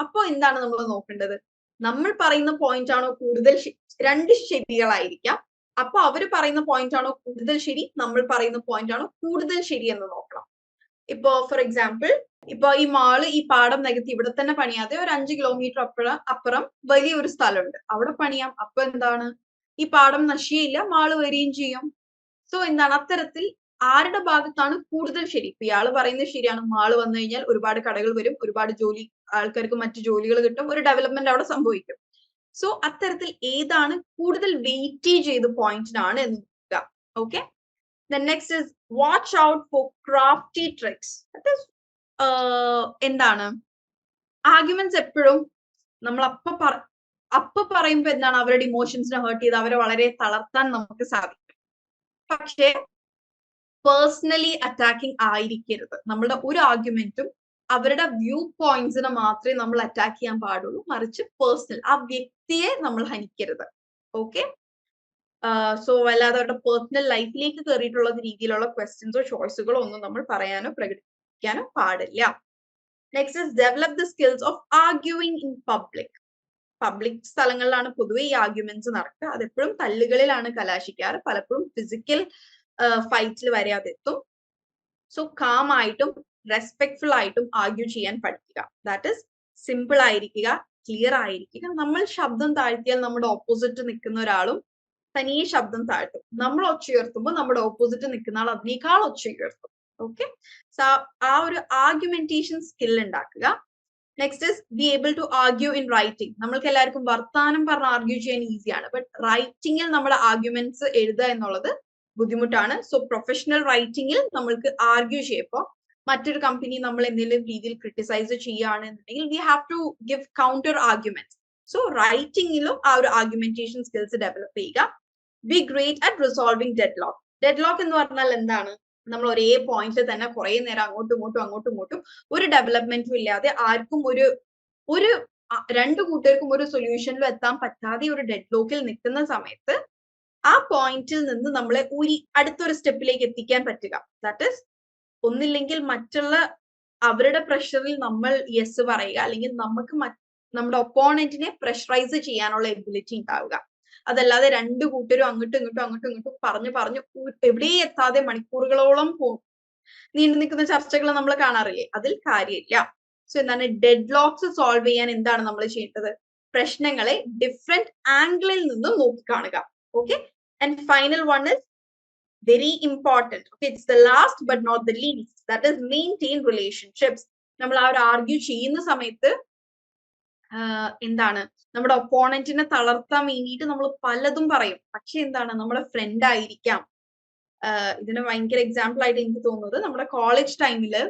അപ്പൊ എന്താണ് നമ്മൾ നോക്കേണ്ടത്? നമ്മൾ പറയുന്ന പോയിന്റ് ആണോ കൂടുതൽ രണ്ട് ശരികളായിരിക്കാം. അപ്പൊ അവര് പറയുന്ന പോയിന്റ് ആണോ കൂടുതൽ ശരി, നമ്മൾ പറയുന്ന പോയിന്റ് ആണോ കൂടുതൽ ശരി എന്ന് നോക്കണം. ഇപ്പോ ഫോർ എക്സാമ്പിൾ, ഇപ്പൊ ഈ മാള് ഈ പാടം നികത്തി ഇവിടെ തന്നെ പണിയാതെ ഒരു 5 കിലോമീറ്റർ അപ്പുറം വലിയൊരു സ്ഥലമുണ്ട്, അവിടെ പണിയാം. അപ്പൊ എന്താണ്, ഈ പാടം നശിയില്ല, മാള് വരികയും ചെയ്യും. സോ എന്താണ്, അത്തരത്തിൽ ആരുടെ ഭാഗത്താണ് കൂടുതൽ ശരി? ഇപ്പൊ ഇയാള് പറയുന്നത് ശരിയാണ്, മാള് വന്നു കഴിഞ്ഞാൽ ഒരുപാട് കടകൾ വരും, ഒരുപാട് ആൾക്കാർക്ക് മറ്റു ജോലികൾ കിട്ടും, ഒരു ഡെവലപ്മെന്റ് അവിടെ സംഭവിക്കും. സോ അത്തരത്തിൽ ഏതാണ് കൂടുതൽ വെയിറ്റേജ് ചെയ്ത പോയിന്റിനാണ് എന്ന് നോക്കുക. Okay, the next is watch out for crafty tricks. That is എന്താണ്, ആർഗ്യുമെന്റ്സ് എപ്പോഴും നമ്മൾ അപ്പൊ പറയുമ്പോ എന്താണ്, അവരുടെ ഇമോഷൻസിനെ ഹേർട്ട് ചെയ്ത് അവരെ വളരെ തളർത്താൻ നമുക്ക് സാധിക്കും. പക്ഷേ പേഴ്സണലി അറ്റാക്കിംഗ് ആയിരിക്കരുത്. നമ്മളുടെ ഒരു ആർഗ്യുമെന്റും അവരുടെ വ്യൂ പോയിന്റ്സിനെ മാത്രമേ നമ്മൾ അറ്റാക്ക് ചെയ്യാൻ പാടുള്ളൂ, മറിച്ച് പേഴ്സണൽ ആ വ്യക്തിയെ നമ്മൾ ഹനിക്കരുത്. ഓക്കെ, സോ അല്ലാതെ അവരുടെ പേഴ്സണൽ ലൈഫിലേക്ക് കയറിയിട്ടുള്ള രീതിയിലുള്ള ക്വസ്റ്റ്യൻസോ ചോയ്സുകളോ ഒന്നും നമ്മൾ പറയാനോ പ്രകടിപ്പിക്കാനോ പാടില്ല. Next is develop the skills of arguing in public. Public സ്ഥലങ്ങളിലാണ് പൊതുവെ ഈ ആർഗ്യുമെന്റ്സ് നടക്കുക. അതെപ്പോഴും തല്ലുകളിലാണ് കലാശിക്കാറ്, പലപ്പോഴും ഫിസിക്കൽ ഫൈറ്റിൽ വരെ അതെത്തും. സോ കാം ആയിട്ടും റെസ്പെക്ട്ഫുൾ ആയിട്ടും ആർഗ്യൂ ചെയ്യാൻ പഠിക്കുക. ദാറ്റ് ഇസ് സിമ്പിൾ ആയിരിക്കുക, ക്ലിയർ ആയിരിക്കുക. നമ്മൾ ശബ്ദം താഴ്ത്തിയാൽ നമ്മുടെ ഓപ്പോസിറ്റ് നിൽക്കുന്ന ഒരാളും തനിയെ ശബ്ദം താഴ്ത്തും. നമ്മൾ ഒച്ച ഉയർത്തുമ്പോൾ നമ്മുടെ ഓപ്പോസിറ്റ് നിൽക്കുന്ന ആൾ അതിനേക്കാൾ ഒച്ച ഉയർത്തും. ഓക്കെ, സോ ആ ഒരു ആർഗ്യുമെന്റേഷൻ സ്കിൽ ഉണ്ടാക്കുക. Next is be able to argue in writing. നമ്മൾക്ക് എല്ലാവർക്കും വർത്താനം പറഞ്ഞ് ആർഗ്യൂ ചെയ്യാൻ ഈസിയാണ്, ബട്ട് റൈറ്റിംഗിൽ നമ്മുടെ ആർഗ്യുമെന്റ്സ് എഴുതുക എന്നുള്ളത് ബുദ്ധിമുട്ടാണ്. സോ പ്രൊഫഷണൽ റൈറ്റിംഗിൽ നമ്മൾക്ക് ആർഗ്യൂ ചെയ്യുമ്പോൾ മറ്റൊരു കമ്പനി നമ്മൾ എന്തെങ്കിലും രീതിയിൽ ക്രിട്ടിസൈസ് ചെയ്യുകയാണെന്നുണ്ടെങ്കിൽ we have to give counter arguments. So റൈറ്റിംഗിലും ആ ഒരു ആർഗ്യുമെന്റേഷൻ സ്കിൽസ് ഡെവലപ്പ് ചെയ്യുക. Be great at resolving deadlock. Deadlock എന്ന് പറഞ്ഞാൽ എന്താണ്, നമ്മൾ ഒരേ പോയിന്റിൽ തന്നെ കുറെ നേരം അങ്ങോട്ടും ഇങ്ങോട്ടും ഒരു ഡെവലപ്മെന്റും ഇല്ലാതെ ആർക്കും ഒരു രണ്ടു കൂട്ടർക്കും ഒരു സൊല്യൂഷനിലും എത്താൻ പറ്റാതെ ഒരു ഡെഡ്ലോക്കിൽ നിൽക്കുന്ന സമയത്ത് ആ പോയിന്റിൽ നിന്ന് നമ്മളെ അടുത്തൊരു സ്റ്റെപ്പിലേക്ക് എത്തിക്കാൻ പറ്റുക. ദാറ്റ് ഇസ് ഒന്നില്ലെങ്കിൽ മറ്റുള്ള അവരുടെ പ്രഷറിൽ നമ്മൾ യെസ് പറയുക, അല്ലെങ്കിൽ നമുക്ക് നമ്മുടെ ഒപ്പോണന്റിനെ പ്രഷറൈസ് ചെയ്യാനുള്ള എബിലിറ്റി ഉണ്ടാവുക. അതല്ലാതെ രണ്ടു കൂട്ടരും അങ്ങോട്ടും ഇങ്ങോട്ടും പറഞ്ഞു എവിടെയും എത്താതെ മണിക്കൂറുകളോളം നീണ്ടു നിൽക്കുന്ന ചർച്ചകൾ നമ്മൾ കാണാറില്ലേ, അതിൽ കാര്യമില്ല. സോ എന്താണ്, ഡെഡ് ലോക്സ് സോൾവ് ചെയ്യാൻ എന്താണ് നമ്മൾ ചെയ്യേണ്ടത്? പ്രശ്നങ്ങളെ ഡിഫറെന്റ് ആംഗിളിൽ നിന്നും നോക്കിക്കാണുക. Okay, and final one is very important. Okay, it's the last but not the least. That is maintain relationships. നമ്മൾ ആ ഒരു ആർഗ്യൂ ചെയ്യുന്ന സമയത്ത് എന്താണ്, നമ്മുടെ ഒപ്പോണന്റിനെ തളർത്താൻ വേണ്ടിയിട്ട് നമ്മൾ പലതും പറയും. പക്ഷെ എന്താണ്, നമ്മുടെ ഫ്രണ്ട് ആയിരിക്കാം. ഇതിന് ഭയങ്കര എക്സാമ്പിൾ ആയിട്ട് എനിക്ക് തോന്നുന്നത്, നമ്മുടെ കോളേജ് ടൈമില്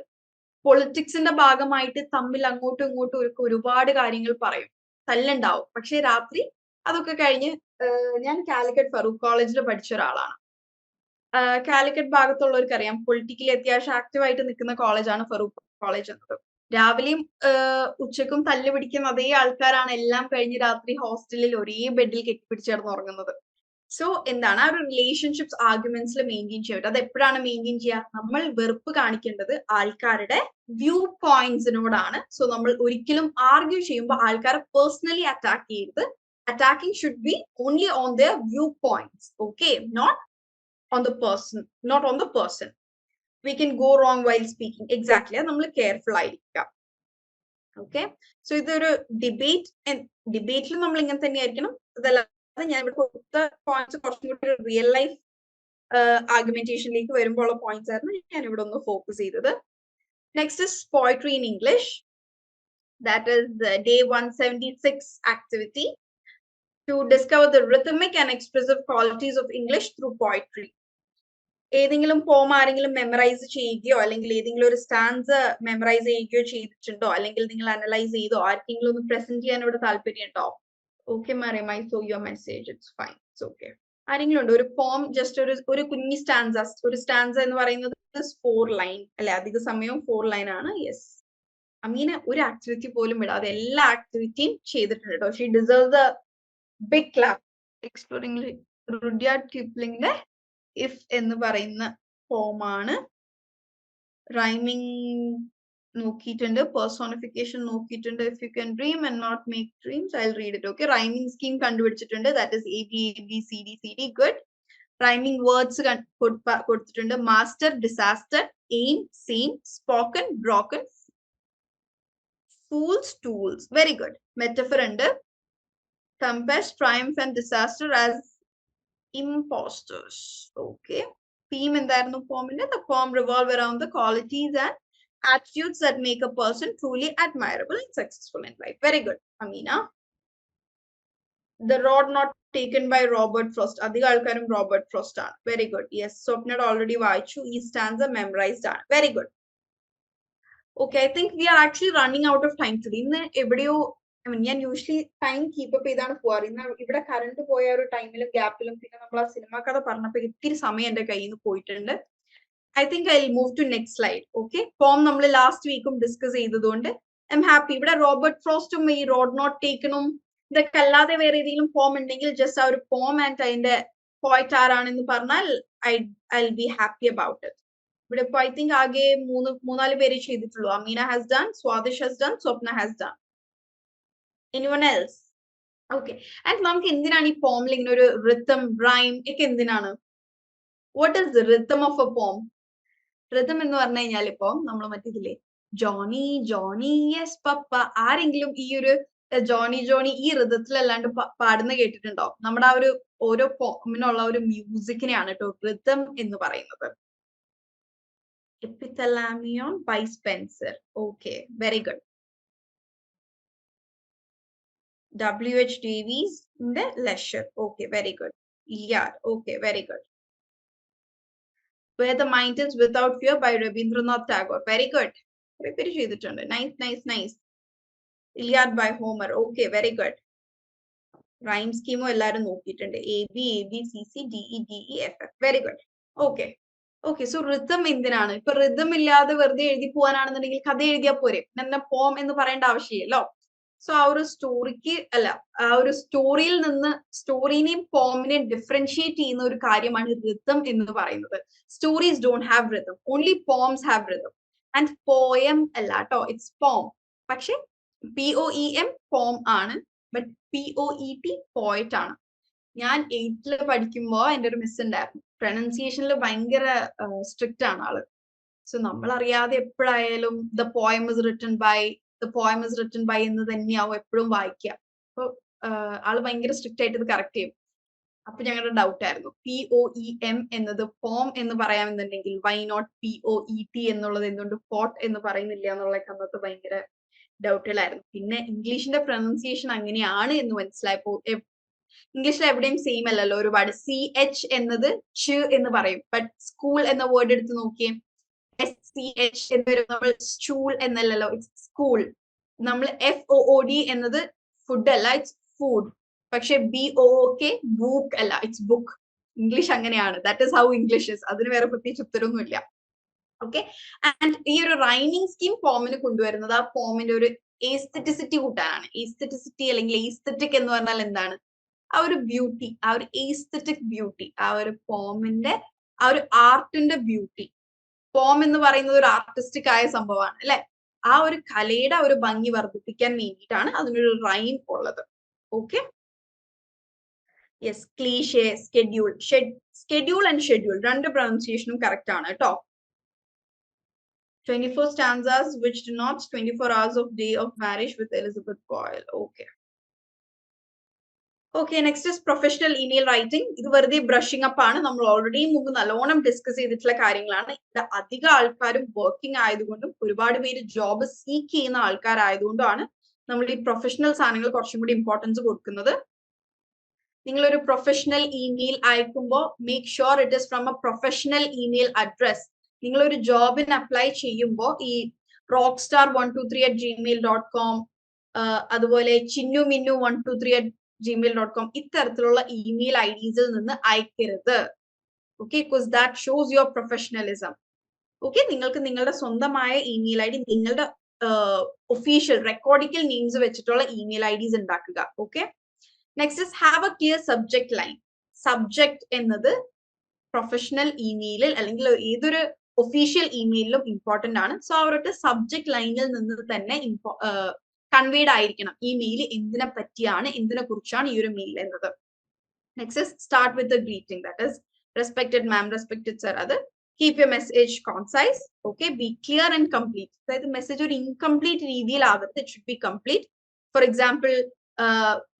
പൊളിറ്റിക്സിന്റെ ഭാഗമായിട്ട് തമ്മിൽ അങ്ങോട്ടും ഇങ്ങോട്ടും ഒരുപാട് കാര്യങ്ങൾ പറയും, തല്ലുണ്ടാവും. പക്ഷെ രാത്രി അതൊക്കെ കഴിഞ്ഞ്, ഞാൻ കാലിക്കറ്റ് ഫറൂഖ് കോളേജിൽ പഠിച്ച ഒരാളാണ്. കാലിക്കറ്റ് ഭാഗത്തുള്ളവർക്ക് അറിയാം, പൊളിറ്റിക്കലി അത്യാവശ്യം ആക്റ്റീവായിട്ട് നിൽക്കുന്ന കോളേജാണ് ഫറൂഖ് കോളേജ് എന്നത്. രാവിലെയും ഉച്ചക്കും തല്ല് പിടിക്കുന്ന അതേ ആൾക്കാരാണ് എല്ലാം കഴിഞ്ഞ് രാത്രി ഹോസ്റ്റലിൽ ഒരേ ബെഡിൽ കെട്ടിപ്പിടിച്ചേർന്ന് ഉറങ്ങുന്നത്. സോ എന്താണ്, ആ ഒരു റിലേഷൻഷിപ്സ് ആർഗ്യുമെന്റ്സിൽ മെയിൻറ്റെയിൻ ചെയ്യേണ്ടത്. അത് എപ്പോഴാണ് മെയിൻറ്റെയിൻ ചെയ്യുക? നമ്മൾ വെറുപ്പ് കാണിക്കേണ്ടത് ആൾക്കാരുടെ വ്യൂ പോയിന്റ്സിനോടാണ്. സോ നമ്മൾ ഒരിക്കലും ആർഗ്യൂ ചെയ്യുമ്പോൾ ആൾക്കാരെ പേഴ്സണലി അറ്റാക്ക് ചെയ്യരുത്. Attacking should be only on their view points. Okay, not on the person. We can go wrong while speaking. Exactly, നമ്മൾ കെയർഫുൾ ആയിരിക്കുക. ഓക്കെ, സോ ഇതൊരു ഡിബേറ്റിൽ നമ്മൾ ഇങ്ങനെ തന്നെ ആയിരിക്കണം. അതല്ലാതെ ഞാൻ ഇവിടെ കൊടുത്ത പോയിന്റ്സ് കുറച്ചും കൂടി റിയൽ ലൈഫ് ആർഗ്യുമെന്റേഷനിലേക്ക് വരുമ്പോൾ ഉള്ള പോയിന്റ്സ് ആയിരുന്നു ഞാൻ ഇവിടെ ഒന്ന് ഫോക്കസ് ചെയ്തത്. Next is poetry in English. That is day 176 activity to discover the rhythmic and expressive qualities of English through poetry. ഏതെങ്കിലും പോം ആരെങ്കിലും മെമ്മറൈസ് ചെയ്യുകയോ അല്ലെങ്കിൽ ഏതെങ്കിലും ഒരു സ്റ്റാൻസ് മെമ്മറൈസ് ചെയ്യുകയോ ചെയ്തിട്ടുണ്ടോ, അല്ലെങ്കിൽ നിങ്ങൾ അനലൈസ് ചെയ്തോ, ആർക്കെങ്കിലും ഒന്ന് പ്രസന്റ് ചെയ്യാൻ ഇവിടെ താല്പര്യമുണ്ടോ? Okay Mariyam, I saw your message, it's fine, it's okay. ആരെങ്കിലും ഉണ്ടോ? ഒരു പോം ജസ്റ്റ് ഒരു കുഞ്ഞി ഒരു സ്റ്റാൻസ എന്ന് പറയുന്നത് 4 ലൈൻ അല്ലെ, അധിക സമയവും 4 ലൈൻ ആണ്. യെസ്, അമീന ഒരു ആക്ടിവിറ്റി പോലും വിടാതെ എല്ലാ ആക്ടിവിറ്റിയും ചെയ്തിട്ടുണ്ട് കേട്ടോ. She deserves a big clap. Exploring Rudyard കിപ്ലിംഗിന്റെ ഇഫ് എന്ന് പറയുന്ന പോമാണ്. റൈമിംഗ് നോക്കിയിട്ടുണ്ട്. പേഴ്സോണിഫിക്കേഷൻ നോക്കിയിട്ടുണ്ട്. If you can dream and not make dreams I read it. Okay, rhyming scheme കണ്ടുപിടിച്ചിട്ടുണ്ട്. That is ABCD. Good. Rhyming words കൊടുത്തിട്ടുണ്ട്. Master, disaster, aim, same, spoken, broken, fools, tools. Very good. Metaphor ഉണ്ട്. Compass, triumph and disaster as imposters. Okay. Theme എന്തായിരുന്നു പോമിന്റെ? The poem revolve around the qualities and attitudes that make a person truly admirable and successful in life. Very good, Amina. The Road Not Taken by Robert Frost. അധിക ആൾക്കാരും Robert Frost ആണ്. Very good. Yes, സ്വപ്നയുടെ already വായിച്ചു. ഈ stanza memorized ആണ്. Very good. Okay, I think we are actually running out of time today. ഇന്ന് എവിടെയോ ഞാൻ യൂഷ്വലി ടൈം കീപ്പപ്പ് ചെയ്താണ് പോവാറ്. ഇന്ന് ഇവിടെ കറണ്ട് പോയ ഒരു ടൈമിലും ഗ്യാപ്പിലും പിന്നെ നമ്മൾ ആ സിനിമ കഥ പറഞ്ഞപ്പോൾ ഇത്തിരി സമയം എന്റെ കയ്യിൽ നിന്ന് പോയിട്ടുണ്ട്. I think I move to next slide. Okay, form നമ്മൾ ലാസ്റ്റ് വീക്കും ഡിസ്കസ് ചെയ്തതുകൊണ്ട് ഐ എം ഹാപ്പി. ഇവിടെ റോബർട്ട് ഫ്രോസ്റ്റും ഈ റോഡ് നോട്ട് ടേക്കണും ഇതൊക്കെ അല്ലാതെ വേറെ ഏതെങ്കിലും ഫോം ഉണ്ടെങ്കിൽ ജസ്റ്റ് ആ ഒരു ഫോം ആൻഡ് അതിന്റെ പോയിന്റ് ആരാണെന്ന് പറഞ്ഞാൽ I be happy about it. ഇവിടെ ഇപ്പൊ ഐ തിങ്ക് ആകെ മൂന്നാല് പേര് ചെയ്തിട്ടുള്ളൂ. Ameena has done, Swadish has done, Swapna has done. Anyone else? Okay. And നമുക്ക് എന്തിനാണ് ഈ പോമിൽ ഇങ്ങനെ ഒരു റിത്തം, റൈം ഒക്കെ എന്തിനാണ്? What is the റിത്തം of A പോം? റിതം എന്ന് പറഞ്ഞു കഴിഞ്ഞാൽ ഇപ്പൊ നമ്മൾ മറ്റേതില്ലേ ജോണി ജോണി യെസ് പപ്പ, ആരെങ്കിലും ഈ ഒരു ജോണി ജോണി ഈ റിതത്തിലല്ലാണ്ട് പാടുന്ന കേട്ടിട്ടുണ്ടോ? നമ്മുടെ ആ ഒരു ഓരോ പോമിനുള്ള ഒരു മ്യൂസിക്കിനെയാണ് കേട്ടോ റിതം എന്ന് പറയുന്നത്. Epithalamion by Spenser. Okay, very good. W.H. Davies ന്റെ leisure. Okay, very good. Iliad. Okay, very good. Where the Mind is Without Fear by Rabindranath Tagore. Very good. കുറെ പേര് ചെയ്തിട്ടുണ്ട്. Nice. Iliad by Homer. Okay, very good. Rhyme സ്കീമും എല്ലാവരും നോക്കിയിട്ടുണ്ട്. ABCCDEDEFF. Very good. Okay. So rhythm എന്തിനാണ്? ഇപ്പൊ rhythm ഇല്ലാതെ വെറുതെ എഴുതി പോകാനാണെന്നുണ്ടെങ്കിൽ കഥ എഴുതിയാൽ പോരെ, എന്നാ പോം എന്ന് പറയേണ്ട ആവശ്യമില്ലല്ലോ. സോ ആ ഒരു സ്റ്റോറിക്ക് ആ ഒരു സ്റ്റോറിയിൽ നിന്ന് സ്റ്റോറിനെയും പോമിനെയും ഡിഫറൻഷിയേറ്റ് ചെയ്യുന്ന ഒരു കാര്യമാണ് റിതം എന്ന് പറയുന്നത്. Stories don't have rhythm, only poems have rhythm. And poem അല്ല കേട്ടോ, ഇറ്റ്സ് പോം. പക്ഷെ POEM പോം ആണ്, ബട്ട് POET പോയറ്റ് ആണ്. ഞാൻ 8th പഠിക്കുമ്പോ എൻ്റെ ഒരു മിസ് ഉണ്ടായിരുന്നു. പ്രൊനൗൺസിയേഷനിൽ ഭയങ്കര സ്ട്രിക്റ്റ് ആണ് ആള്. സോ നമ്മൾ അറിയാതെ എപ്പോഴായാലും the poem is written by എന്ന് തന്നെയാവും എപ്പോഴും വായിക്കുക. അപ്പൊ ആള് ഭയങ്കര സ്ട്രിക്റ്റ് ആയിട്ട് ഇത് കറക്റ്റ് ചെയ്യും. അപ്പൊ ഞങ്ങളുടെ ഡൗട്ട് ആയിരുന്നു POEM എന്നത് പോം എന്ന് പറയാമെന്നുണ്ടെങ്കിൽ വൈ നോട്ട് POET എന്നുള്ളത് എന്തുകൊണ്ട് പോട്ട് എന്ന് പറയുന്നില്ല എന്നുള്ളതൊക്കെ അന്നത്തെ ഭയങ്കര ഡൗട്ടുകളായിരുന്നു. പിന്നെ ഇംഗ്ലീഷിന്റെ പ്രൊനൗൺസിയേഷൻ അങ്ങനെയാണ് എന്ന് മനസ്സിലായപ്പോ, ഇംഗ്ലീഷിൽ എവിടെയും സെയിം അല്ലല്ലോ. ഒരുപാട് CH എന്നത് ച് എന്ന് പറയും, ബട്ട് സ്കൂൾ എന്ന വേർഡ് എടുത്ത് നോക്കിയേ, SCH എന്ന് വരും. നമ്മൾ സ്റ്റൂൾ എന്നല്ലല്ലോ, ഇറ്റ്സ് സ്കൂൾ. നമ്മൾ FOOD എന്നത് ഫുഡ് അല്ല, ഇറ്റ്സ് ഫുഡ്. പക്ഷെ BOOK ബുക്ക് അല്ല, ഇറ്റ്സ് ബുക്ക്. ഇംഗ്ലീഷ് അങ്ങനെയാണ്. That is how English is. അതിന് വേറെ പ്രത്യേകിച്ച് ഉത്തരവൊന്നുമില്ല. ഓക്കെ. ആൻഡ് ഈ ഒരു റൈമിംഗ് സ്കീം ഫോമിന് കൊണ്ടുവരുന്നത് ആ ഫോമിന്റെ ഒരു എസ്തെറ്റിസിറ്റി കൂട്ടാനാണ്. എസ്തെറ്റിസിറ്റി അല്ലെങ്കിൽ എസ്തെറ്റിക് എന്ന് പറഞ്ഞാൽ എന്താണ്? ആ ഒരു ബ്യൂട്ടി, ആ ഒരു എസ്തെറ്റിക് ബ്യൂട്ടി, ആ ഒരു ഫോമിന്റെ ആ ഒരു ആർട്ടിന്റെ ബ്യൂട്ടി. ഫോം എന്ന് പറയുന്നത് ഒരു ആർട്ടിസ്റ്റിക് ആയ സംഭവമാണ് അല്ലെ. ആ ഒരു കലയുടെ ഒരു ഭംഗി വർദ്ധിപ്പിക്കാൻ വേണ്ടിയിട്ടാണ് അതിനൊരു റൈം ഉള്ളത്. Okay. Yes, cliché, schedule and schedule രണ്ട് പ്രൊനൗൺസിയേഷനും കറക്റ്റ് ആണ് കേട്ടോ. 24 stanzas which denotes 24 hours of day of marriage with Elizabeth Boyle. Okay, next is professional email writing. ഇത് വെറുതെ ബ്രഷിംഗ് അപ്പ് ആണ്. നമ്മൾ ഓൾറെഡി മുമ്പ് നല്ലോണം ഡിസ്കസ് ചെയ്തിട്ടുള്ള കാര്യങ്ങളാണ്. ഇത് അധികം ആൾക്കാരും വർക്കിംഗ് ആയതുകൊണ്ടും ഒരുപാട് പേര് ജോബ് സീക്ക് ചെയ്യുന്ന ആൾക്കാരായതുകൊണ്ടാണ് നമ്മൾ ഈ പ്രൊഫഷണൽ സാധനങ്ങൾ കുറച്ചും കൂടി ഇമ്പോർട്ടൻസ് കൊടുക്കുന്നത്. നിങ്ങളൊരു പ്രൊഫഷണൽ ഇമെയിൽ അയക്കുമ്പോൾ make sure it is from A professional email address. നിങ്ങളൊരു ജോബിന് അപ്ലൈ ചെയ്യുമ്പോൾ ഈ rockstar123@gmail.com അതുപോലെ chinnu.minnu123@gmail.com ഇത്തരത്തിലുള്ള ഇമെയിൽ IDs നിന്ന് അയക്കരുത്. Okay, because that shows your professionalism. Okay, നിങ്ങൾക്ക് നിങ്ങളുടെ സ്വന്തമായ ഇമെയിൽ ID, നിങ്ങളുടെ ഒഫീഷ്യൽ റെക്കോർഡിക്കൽ നെയിംസ് വെച്ചിട്ടുള്ള ഇമെയിൽ IDs ഉണ്ടാക്കുക. Okay. Next is have a clear subject line. Subject എന്നത് പ്രൊഫഷണൽ ഇമെയിലിൽ അല്ലെങ്കിൽ ഏതൊരു ഒഫീഷ്യൽ ഇമെയിലും ഇമ്പോർട്ടന്റ് ആണ്. സോ അവരുടെ സബ്ജക്ട് ലൈനിൽ നിന്ന് തന്നെ കൺവേഡ് ആയിരിക്കണം ഈ മെയിൽ എന്തിനെ പറ്റിയാണ്, എന്തിനെ കുറിച്ചാണ് ഈ ഒരു മെയിൽ എന്നത്. Next is start with a greeting, that is respected ma'am, respected sir. അത് keep your message concise, okay, be clear and complete. അതായത് മെസ്സേജ് ഒരു ഇൻകംപ്ലീറ്റ് രീതിയിലാവരുത്, it should be complete. For example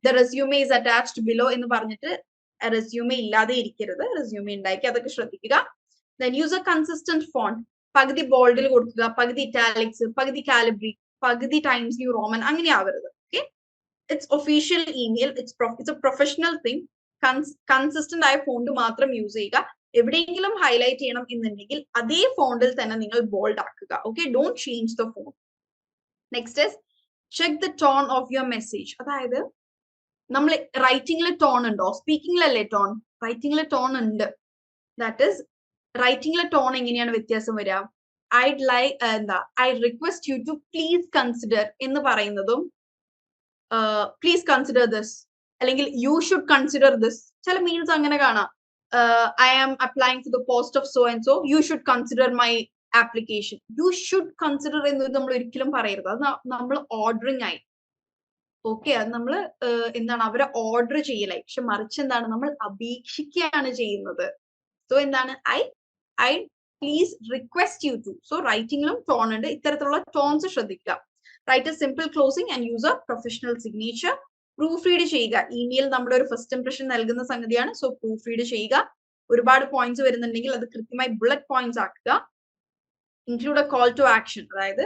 the resume is attached below എന്ന് പറഞ്ഞിട്ട് resume ഇല്ലാതെ ഇരിക്കരുത്, resume ഉണ്ടാക്കി, അതൊക്കെ ശ്രദ്ധിക്കുക. Then use a consistent font. പകുതി ബോൾഡിൽ കൊടുക്കുക, പകുതി ഇറ്റാലിക്സ്, പകുതി കാലിബ്രി, പകുതി ടൈംസ് ന്യൂ റോമൻ, അങ്ങനെ ആവരുത്. Okay, it's official email, it's A professional thing. Consistent ആയ ഫോണ്ട് മാത്രം യൂസ് ചെയ്യുക. എവിടെയെങ്കിലും ഹൈലൈറ്റ് ചെയ്യണം എന്നുണ്ടെങ്കിൽ അതേ ഫോണ്ടിൽ തന്നെ നിങ്ങൾ ബോൾഡ് ആക്കുക. Okay, don't change the font. Next is check the tone of your message. അതായത് നമ്മൾ റൈറ്റിംഗിൽ ടോൺ ഉണ്ടോ? സ്പീക്കിംഗിലല്ലേ ടോൺ? റൈറ്റിംഗിൽ ടോൺ ഉണ്ട്. ദാറ്റ് ഇസ് റൈറ്റിംഗിലെ ടോൺ എങ്ങനെയാണ് വ്യത്യാസം വരിക? I request you to please consider എന്ന് പറയുന്നതും പ്ലീസ് കൺസിഡർ ദിസ് അല്ലെങ്കിൽ യു ഷുഡ് കൺസിഡർ ദിസ്. ചില മെയിൽസ് അങ്ങനെ കാണാം, I am applying for the post of so and so, you should consider my application. U should consider എന്ന് നമ്മൾ ഒരിക്കലും പറയരുത്. അത് നമ്മൾ ഓർഡറിങ് ആയി. ഓക്കെ, അത് നമ്മൾ എന്താണ് അവരെ ഓർഡർ ചെയ്യലായി. പക്ഷെ മറിച്ച് എന്താണ്, നമ്മൾ അപേക്ഷിക്കുകയാണ് ചെയ്യുന്നത്. സോ എന്താണ് I please request you to. So റൈറ്റിംഗിലും ടോൺ ഉണ്ട്. ഇത്തരത്തിലുള്ള ടോൺസ് ശ്രദ്ധിക്കുക. Write a simple closing and use a professional signature. Proof read ചെയ്യുക. ഇമെയിൽ നമ്മുടെ ഒരു ഫസ്റ്റ് ഇംപ്രഷൻ നൽകുന്ന സംഗതിയാണ്. സോ പ്രൂഫ് റീഡ് ചെയ്യുക. ഒരുപാട് പോയിന്റ്സ് വരുന്നുണ്ടെങ്കിൽ അത് കൃത്യമായി ബുള്ളറ്റ് പോയിന്റ്സ് ആക്കുക. Include a call to action. അതായത്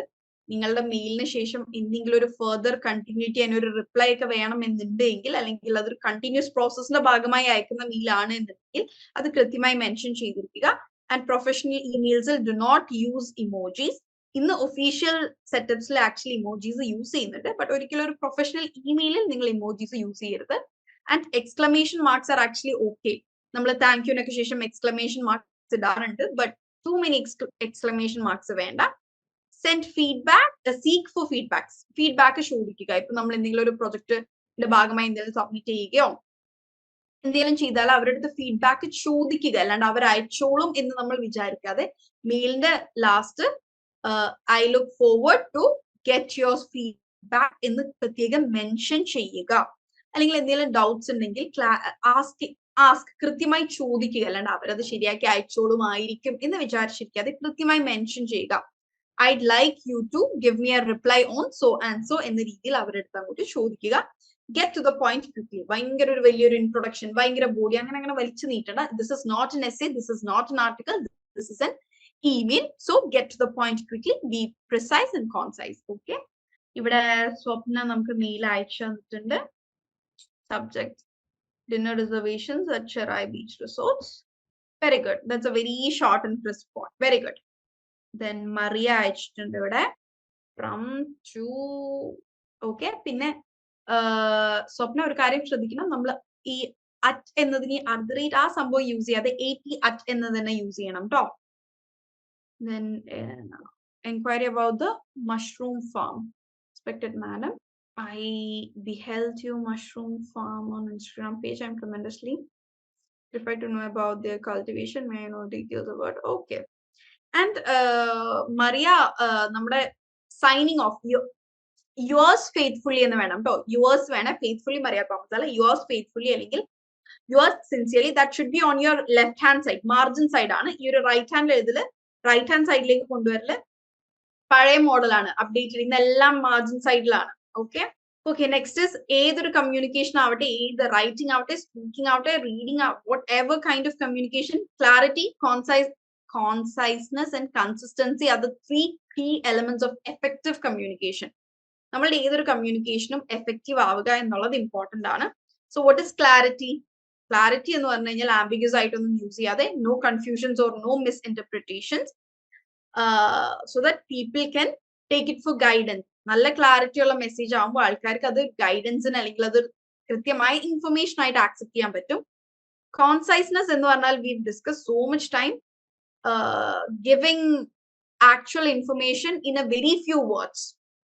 നിങ്ങളുടെ മെയിലിന് ശേഷം എന്തെങ്കിലും ഒരു ഫർദർ കണ്ടിന്യൂറ്റി അതിന് ഒരു റിപ്ലൈ ഒക്കെ വേണം എന്നുണ്ടെങ്കിൽ, അല്ലെങ്കിൽ അതൊരു കണ്ടിന്യൂസ് പ്രോസസ്സിന്റെ ഭാഗമായി അയക്കുന്ന മെയിലാണ് എന്നുണ്ടെങ്കിൽ അത് കൃത്യമായി മെൻഷൻ ചെയ്തിരിക്കുക. ആൻഡ് പ്രൊഫഷണൽ ഇമെയിൽസിൽ ഡു നോട്ട് യൂസ് ഇമോജീസ്. ഇന്ന് ഒഫീഷ്യൽ സെറ്റപ്സിൽ ആക്ച്വലി ഇമോജീസ് യൂസ് ചെയ്യുന്നുണ്ട്, ബട്ട് ഒരിക്കലും ഒരു പ്രൊഫഷണൽ ഇമെയിലിൽ നിങ്ങൾ ഇമോജീസ് യൂസ് ചെയ്യരുത്. And exclamation marks are actually okay. നമ്മൾ താങ്ക് യുനൊക്കെ ശേഷം എക്സ്ക്ലമേഷൻ മാർക്സ് ഇടാറുണ്ട്, but too many exclamation marks വേണ്ട. Send feedback, seek for feedbacks. Feedback ചോദിക്കുക. ഇപ്പൊ നമ്മൾ എന്തെങ്കിലും ഒരു പ്രൊജക്ടിന്റെ ഭാഗമായി എന്തെങ്കിലും സബ്മിറ്റ് ചെയ്യുകയോ എന്തെങ്കിലും ചെയ്താൽ അവരുടെ അടുത്ത് ഫീഡ്ബാക്ക് ചോദിക്കുക. അല്ലാണ്ട് അവർ അയച്ചോളും എന്ന് നമ്മൾ വിചാരിക്കാതെ മെയിലിന്റെ last I look forward to get your feedback എന്ന് പ്രത്യേകം മെൻഷൻ ചെയ്യുക. അല്ലെങ്കിൽ എന്തെങ്കിലും ഡൗട്ട്സ് ഉണ്ടെങ്കിൽ ആസ്ക് കൃത്യമായി ചോദിക്കുക. അല്ലാണ്ട് അവരത് ശരിയാക്കി അയച്ചോളുമായിരിക്കും എന്ന് വിചാരിച്ചിരിക്കാതെ കൃത്യമായി മെൻഷൻ ചെയ്യുക. I'd like you to give me a reply on so and so എന്ന രീതിയിൽ അവരുടെ അടുത്ത് അങ്ങോട്ട് ചോദിക്കുക. Get to the point quickly. ഭയങ്കര ഒരു വലിയൊരു ഇൻട്രൊഡക്ഷൻ, ഭയങ്കര ബോഡി അങ്ങനെ വലിച്ചു നീട്ടണ്ട. This is not an essay, this is not an article, this is an email. So get to the point quickly, be precise and concise. Okay, ഇവിടെ സ്വപ്ന നമുക്ക് mail അയച്ചു തന്നിട്ടുണ്ട്. Subject dinner reservations at Cherai Beach Resorts. Very good. That's a very short and crisp point. Very good. Then Mariya അയച്ചിട്ടുണ്ട് ഇവിടെ from to. Okay, പിന്നെ സ്വപ്ന ഒരു കാര്യം ശ്രദ്ധിക്കണം, നമ്മൾ ഈ അറ്റ് എന്നതിന് @ ആ സംഭവം യൂസ് ചെയ്യാതെ AT@ എന്ന് തന്നെ യൂസ് ചെയ്യണം കേട്ടോ. Then enquiry about the mushroom farm. Respected madam, I beheld your mushroom farm on Instagram page. I'm tremendously prepared to know about their cultivation. May I know details about? Okay. And Mariya നമ്മുടെ signing of yours faithfully എന്ന് വേണം കേട്ടോ. Yours വേണം, faithfully Mariya Thomas അല്ല. Yours faithfully അല്ലെങ്കിൽ yours sincerely. That should be on your left hand side, margin side ആണ്. ഈ ഒരു റൈറ്റ് ഹാൻഡിൽ എഴുതല് റൈറ്റ് ഹാൻഡ് സൈഡിലേക്ക് കൊണ്ടുവരല് പഴയ മോഡലാണ്, അപ്ഡേറ്റഡ്. ഇന്നെല്ലാം മാർജിൻ സൈഡിലാണ്. Okay okay. നെക്സ്റ്റ് ഇസ് ഏതൊരു കമ്മ്യൂണിക്കേഷൻ ആവട്ടെ, ഏത് റൈറ്റിംഗ് ആവട്ടെ, സ്പീക്കിംഗ് ആവട്ടെ, reading, what ever kind of communication, clarity, conciseness and consistency are the 3 key elements of effective communication. നമ്മളുടെ ഏതൊരു കമ്മ്യൂണിക്കേഷനും എഫക്റ്റീവ് ആവുക എന്നുള്ളത് ഇമ്പോർട്ടന്റ് ആണ്. So what is clarity? Clarity എന്ന് പറഞ്ഞു കഴിഞ്ഞാൽ ആംബിഗ്യസ് ആയിട്ടൊന്നും യൂസ് ചെയ്യാതെ, no confusions or no misinterpretations, so that people can take it for guidance. നല്ല ക്ലാരിറ്റി ഉള്ള മെസ്സേജ് ആകുമ്പോൾ ആൾക്കാർക്ക് അത് ഗൈഡൻസിന് അല്ലെങ്കിൽ അത് കൃത്യമായി ഇൻഫർമേഷൻ ആയിട്ട് ആക്സെപ്റ്റ് ചെയ്യാൻ പറ്റും. കോൺസൈസ്നെസ് എന്ന് പറഞ്ഞാൽ we discuss so much time giving actual information in a very few words.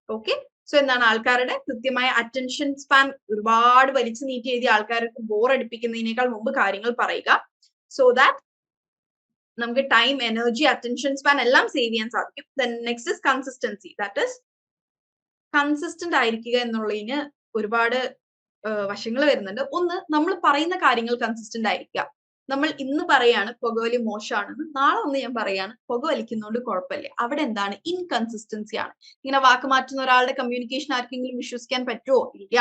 Okay, so എന്താണ് ആൾക്കാരുടെ കൃത്യമായ അറ്റൻഷൻ സ്പാൻ ഒരുപാട് വലിച്ചു നീട്ടി എഴുതിയ ആൾക്കാർക്ക് ബോർ അടിപ്പിക്കുന്നതിനേക്കാൾ മുമ്പ് കാര്യങ്ങൾ പറയുക, so that നമുക്ക് ടൈം, എനർജി, അറ്റൻഷൻ സ്പാൻ എല്ലാം സേവ് ചെയ്യാൻ സാധിക്കും. Then next is consistency. That is consistent ആയിരിക്കുക എന്നുള്ളതിന് ഒരുപാട് വശങ്ങൾ വരുന്നുണ്ട്. ഒന്ന്, നമ്മൾ പറയുന്ന കാര്യങ്ങൾ കൺസിസ്റ്റന്റ് ആയിരിക്കുക. നമ്മൾ ഇന്ന് പറയാണ് പുകവലി മോശമാണെന്ന്, നാളെ ഒന്ന് ഞാൻ പറയാണ് പുക വലിക്കുന്നതുകൊണ്ട് കുഴപ്പമില്ല. അവിടെ എന്താണ്? ഇൻകൺസിസ്റ്റൻസി ആണ്. ഇങ്ങനെ വാക്ക് മാറ്റുന്ന ഒരാളുടെ കമ്മ്യൂണിക്കേഷൻ ആർക്കെങ്കിലും വിശ്വസിക്കാൻ പറ്റുമോ? ഇല്ല.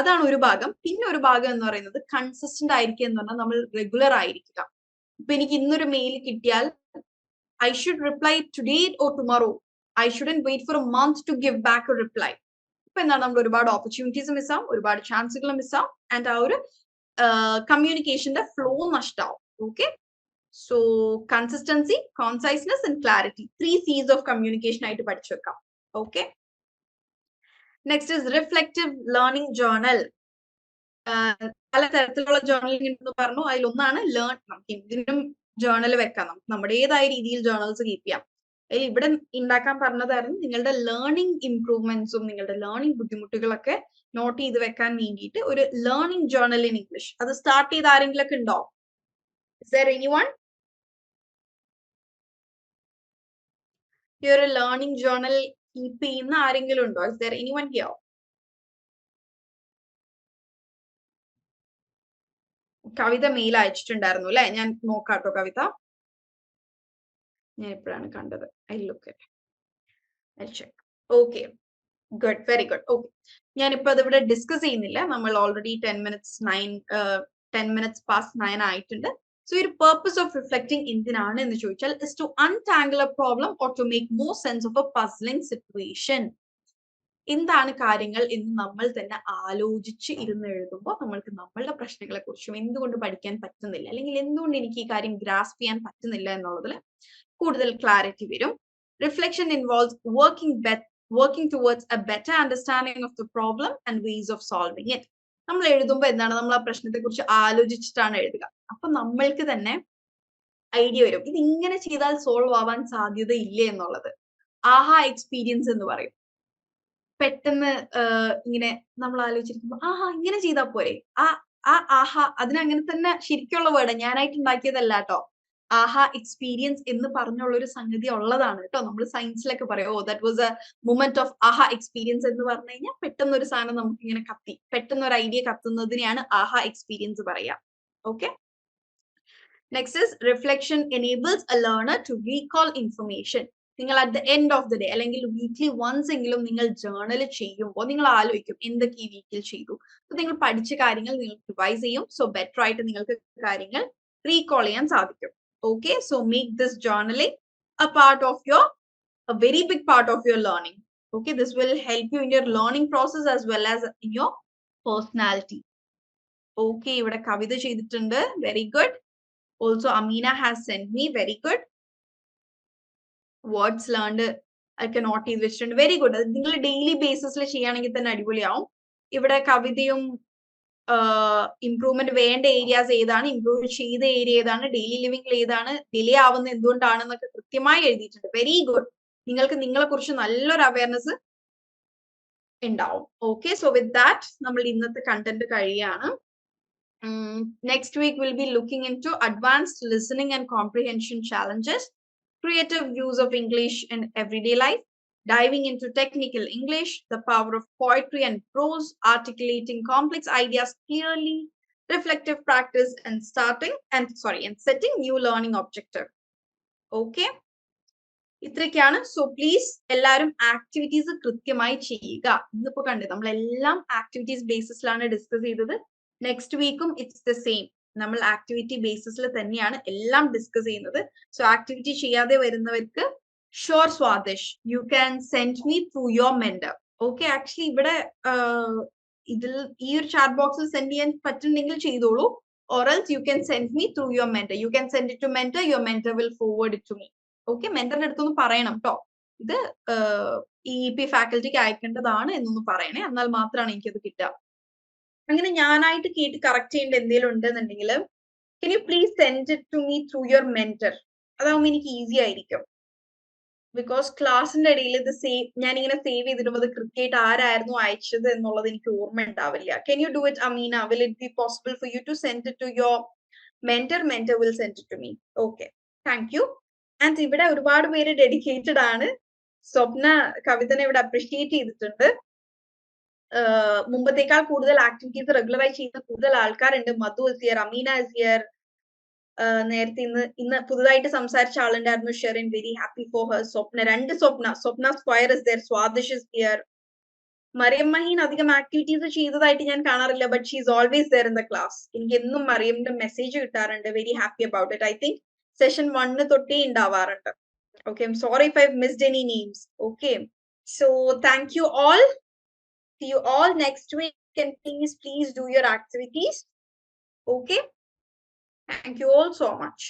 അതാണ് ഒരു ഭാഗം. പിന്നെ ഒരു ഭാഗം എന്ന് പറയുന്നത് കൺസിസ്റ്റന്റ് ആയിരിക്കുക എന്ന് പറഞ്ഞാൽ നമ്മൾ റെഗുലർ ആയിരിക്കുക. ഇപ്പൊ എനിക്ക് ഇന്നൊരു മെയിൽ കിട്ടിയാൽ I should reply today or tomorrow. I shouldn't wait for a month to give back a reply. ഇപ്പൊ എന്താണ്, നമ്മൾ ഒരുപാട് ഓപ്പർച്യൂണിറ്റീസ് മിസ്സാവും, ഒരുപാട് ചാൻസുകൾ മിസ്സാവും, ആൻഡ് ആ ഒരു കമ്മ്യൂണിക്കേഷന്റെ ഫ്ലോ നഷ്ടാവും. Okay, so consistency, conciseness and clarity, 3 C's of communication ആയിട്ട് പഠിച്ചു വെക്കാം. Okay, next is reflective learning journal. പല തരത്തിലുള്ള ജേർണലിംഗ് ഉണ്ടെന്ന് പറഞ്ഞു. അതിലൊന്നാണ് നമുക്ക് എന്തിനും ജേർണൽ വെക്കാം, നമുക്ക് നമ്മുടേതായ രീതിയിൽ ജേർണൽസ് കീപ്പ് ചെയ്യാം. അതിൽ ഇവിടെ ഉണ്ടാക്കാൻ പറഞ്ഞതായിരുന്നു നിങ്ങളുടെ ലേണിംഗ് ഇംപ്രൂവ്മെന്റ്സും നിങ്ങളുടെ ലേണിംഗ് ബുദ്ധിമുട്ടുകളൊക്കെ നോട്ട് ചെയ്ത് വെക്കാൻ വേണ്ടിയിട്ട് ഒരു ലേണിംഗ് ജേർണൽ ഇൻ ഇംഗ്ലീഷ്. അത് സ്റ്റാർട്ട് ചെയ്ത് ആരെങ്കിലും ഒക്കെ ഉണ്ടോ? Is there anyone? ഈ ഒരു ലേണിംഗ് ജേർണൽ കീപ്പ് ചെയ്യുന്ന ആരെങ്കിലും ഉണ്ടോ? Is there anyone here? Kavitha mail അയച്ചിട്ടുണ്ടായിരുന്നു അല്ലെ? ഞാൻ നോക്കാട്ടോ കവിത. ഞാൻ എപ്പോഴാണ് കണ്ടത്? I look at, I check. Okay, good, very good. Okay, ഞാനിപ്പോ അതിവിടെ ഡിസ്കസ് ചെയ്യുന്നില്ല. നമ്മൾ ഓൾറെഡി 10 minutes past 9 ആയിട്ടുണ്ട്. സോ ഒരു പർപ്പസ് ഓഫ് റിഫ്ലെക്ടിങ് എന്തിനാണ് എന്ന് ചോദിച്ചാൽ is to untangle a problem or to make more sense of a puzzling situation. എന്താണ് കാര്യങ്ങൾ എന്ന് നമ്മൾ തന്നെ ആലോചിച്ച് ഇരുന്ന് എഴുതുമ്പോൾ നമ്മൾക്ക് നമ്മളുടെ പ്രശ്നങ്ങളെ കുറിച്ചും എന്തുകൊണ്ട് പഠിക്കാൻ പറ്റുന്നില്ല, അല്ലെങ്കിൽ എന്തുകൊണ്ട് എനിക്ക് ഈ കാര്യം ഗ്രാസ്പ് ചെയ്യാൻ പറ്റുന്നില്ല എന്നുള്ളതിൽ കൂടുതൽ ക്ലാരിറ്റി വരും. Reflection involves working towards a better understanding of the problem and ways of solving it. നമ്മൾ എഴുതുമ്പോൾ എന്താണ്, നമ്മൾ ആ പ്രശ്നത്തെ കുറിച്ച് ആലോചിച്ചിട്ടാണ് എഴുതുക. അപ്പൊ നമ്മൾക്ക് തന്നെ ഐഡിയ വരും, ഇത് ഇങ്ങനെ ചെയ്താൽ സോൾവ് ആവാൻ സാധ്യത ഇല്ലേ എന്നുള്ളത്. ആഹാ എക്സ്പീരിയൻസ് എന്ന് പറയും. പെട്ടെന്ന് ഇങ്ങനെ നമ്മൾ ആലോചിച്ചിരിക്കുമ്പോൾ ആഹാ ഇങ്ങനെ ചെയ്താൽ പോരെ, ആഹാ, അതിനങ്ങനെ തന്നെ ശരിക്കുള്ള വേർഡ് ഞാനായിട്ട് ഉണ്ടാക്കിയതല്ല കേട്ടോ. ആഹാ എക്സ്പീരിയൻസ് എന്ന് പറഞ്ഞുള്ള ഒരു സംഗതി ഉള്ളതാണ് കേട്ടോ. നമ്മൾ സയൻസിലൊക്കെ പറയും, oh that was a moment of aha experience എന്ന് പറഞ്ഞു കഴിഞ്ഞാൽ പെട്ടെന്ന് ഒരു സാധനം നമുക്ക് ഇങ്ങനെ കത്തി, പെട്ടെന്ന് ഒരു ഐഡിയ കത്തുന്നതിനെയാണ് ആഹാ എക്സ്പീരിയൻസ് പറയാ. Okay, next is reflection enables a learner to recall information. നിങ്ങൾ at the end of the day അല്ലെങ്കിൽ വീക്ക്ലി വൺസ് എങ്കിലും നിങ്ങൾ ജേർണൽ ചെയ്യുമ്പോൾ നിങ്ങൾ ആലോചിക്കും എന്തൊക്കെ ഈ വീക്കിൽ ചെയ്തു. അപ്പൊ നിങ്ങൾ പഠിച്ച കാര്യങ്ങൾ നിങ്ങൾ റിവൈസ് ചെയ്യും. സോ ബെറ്റർ ആയിട്ട് നിങ്ങൾക്ക് കാര്യങ്ങൾ റീകോൾ ചെയ്യാൻ സാധിക്കും. Okay, so make this journaling a very big part of your learning. Okay, this will help you in your learning process as well as in your personality. Okay, ഇവിടെ കവിത ചെയ്തിട്ടുണ്ട്, very good. Also Amina has sent me, very good. Words learned I cannot use വെച്ചിട്ടുണ്ട്, very good. അത് നിങ്ങൾ daily ബേസിസിൽ ചെയ്യുകയാണെങ്കിൽ തന്നെ അടിപൊളിയാവും. ഇവിടെ കവിതയും improvement വേണ്ട ഏരിയാസ് ഏതാണ്, ഇംപ്രൂവ് ചെയ്ത ഏരിയ ഏതാണ്, ഡെയിലി ലിവിംഗിൽ ഏതാണ്, ഡിലേ ആവുന്ന എന്തുകൊണ്ടാണെന്നൊക്കെ കൃത്യമായി എഴുതിയിട്ടുണ്ട്. Very good. നിങ്ങൾക്ക് നിങ്ങളെ കുറിച്ച് നല്ലൊരു അവയർനെസ് ഉണ്ടാവും. ഓക്കെ, സോ വിത്ത് ദാറ്റ് നമ്മൾ ഇന്നത്തെ കണ്ടന്റ് കഴിയാണ്. Next week will be looking in to advanced listening and comprehension challenges, creative use of English in everyday life, diving into technical English, the power of poetry and prose, articulating complex ideas clearly, reflective practice, and setting new learning objective. Okay, ഇത്രയൊക്കെയാണ്. So please എല്ലാവരും activities കൃത്യമായി ചെയ്യുക. ഇന്നിപ്പോ കണ്ടത് നമ്മളെല്ലാം activities ബേസിസിലാണ് discuss ചെയ്തത്. Next വീക്കും ഇറ്റ്സ് ദ സെയിം. നമ്മൾ ആക്ടിവിറ്റി ബേസിസിൽ തന്നെയാണ് എല്ലാം ഡിസ്കസ് ചെയ്യുന്നത്. സോ ആക്ടിവിറ്റി ചെയ്യാതെ വരുന്നവർക്ക് sure Swadish you can send me through your mentor. Okay, actually ഇവിടെ ഇതിൽ ഈ ഒരു ചാറ്റ് ബോക്സിൽ സെൻഡ് ചെയ്യാൻ പറ്റുന്നെങ്കിൽ ചെയ്തോളൂ. or else you can send me through your mentor. You can send it to mentor, your mentor will forward it to me. Okay, mentorന്റെ അടുത്തൊന്ന് പറയണം കേട്ടോ, ഇത് EEP ഫാക്കൽറ്റിക്ക് അയക്കേണ്ടതാണ് എന്നൊന്ന് പറയണേ, എന്നാൽ മാത്രമാണ് എനിക്കത് കിട്ടുക. അങ്ങനെ ഞാനായിട്ട് കേട്ട് കറക്റ്റ് ചെയ്യേണ്ട എന്തെങ്കിലും ഉണ്ടെന്നുണ്ടെങ്കിൽ can you please send it to me through your mentor? അതാവുമ്പോൾ എനിക്ക് ഈസി ആയിരിക്കും. ബിക്കോസ് ക്ലാസ്സിന്റെ ഇടയിൽ ഇത് ഞാനിങ്ങനെ സേവ് ചെയ്തിടുമ്പോൾ അത് കൃത്യമായിട്ട് ആരായിരുന്നു അയച്ചത് എന്നുള്ളത് എനിക്ക് ഓർമ്മ ഉണ്ടാവില്ല. Can you do it, Amina? Will it be possible for you to send it to your mentor? Mentor will send it to me. Okay. Thank you. And ഇവിടെ ഒരുപാട് പേര് ഡെഡിക്കേറ്റഡ് ആണ്. സ്വപ്ന കവിതനെ ഇവിടെ അപ്രിഷിയേറ്റ് ചെയ്തിട്ടുണ്ട്. മുമ്പത്തേക്കാൾ കൂടുതൽ ആക്ടിവിറ്റീസ് റെഗുലറായി ചെയ്യുന്ന കൂടുതൽ ആൾക്കാരുണ്ട്. മധു ഇസിയർ, അമീന ഇസിയർ, നേരത്തെ ഇന്ന് പുതുതായിട്ട് സംസാരിച്ച ആളുണ്ടായിരുന്നു Sherin, very happy for her. രണ്ട് Swapna square is there, Swadish is here. Mariyam Maheen അധികം ആക്ടിവിറ്റീസ് ചെയ്തതായിട്ട് ഞാൻ കാണാറില്ല, but she is always there in the class. എനിക്ക് എന്നും മറിയമിന്റെ മെസ്സേജ് കിട്ടാറുണ്ട്. Very happy about it. I think session 1 തൊട്ടേ ഉണ്ടാവാറുണ്ട്. Okay, I'm sorry if I've missed any names. Okay, so thank you all. See you all next week, and please do your activities. Okay, thank you all so much.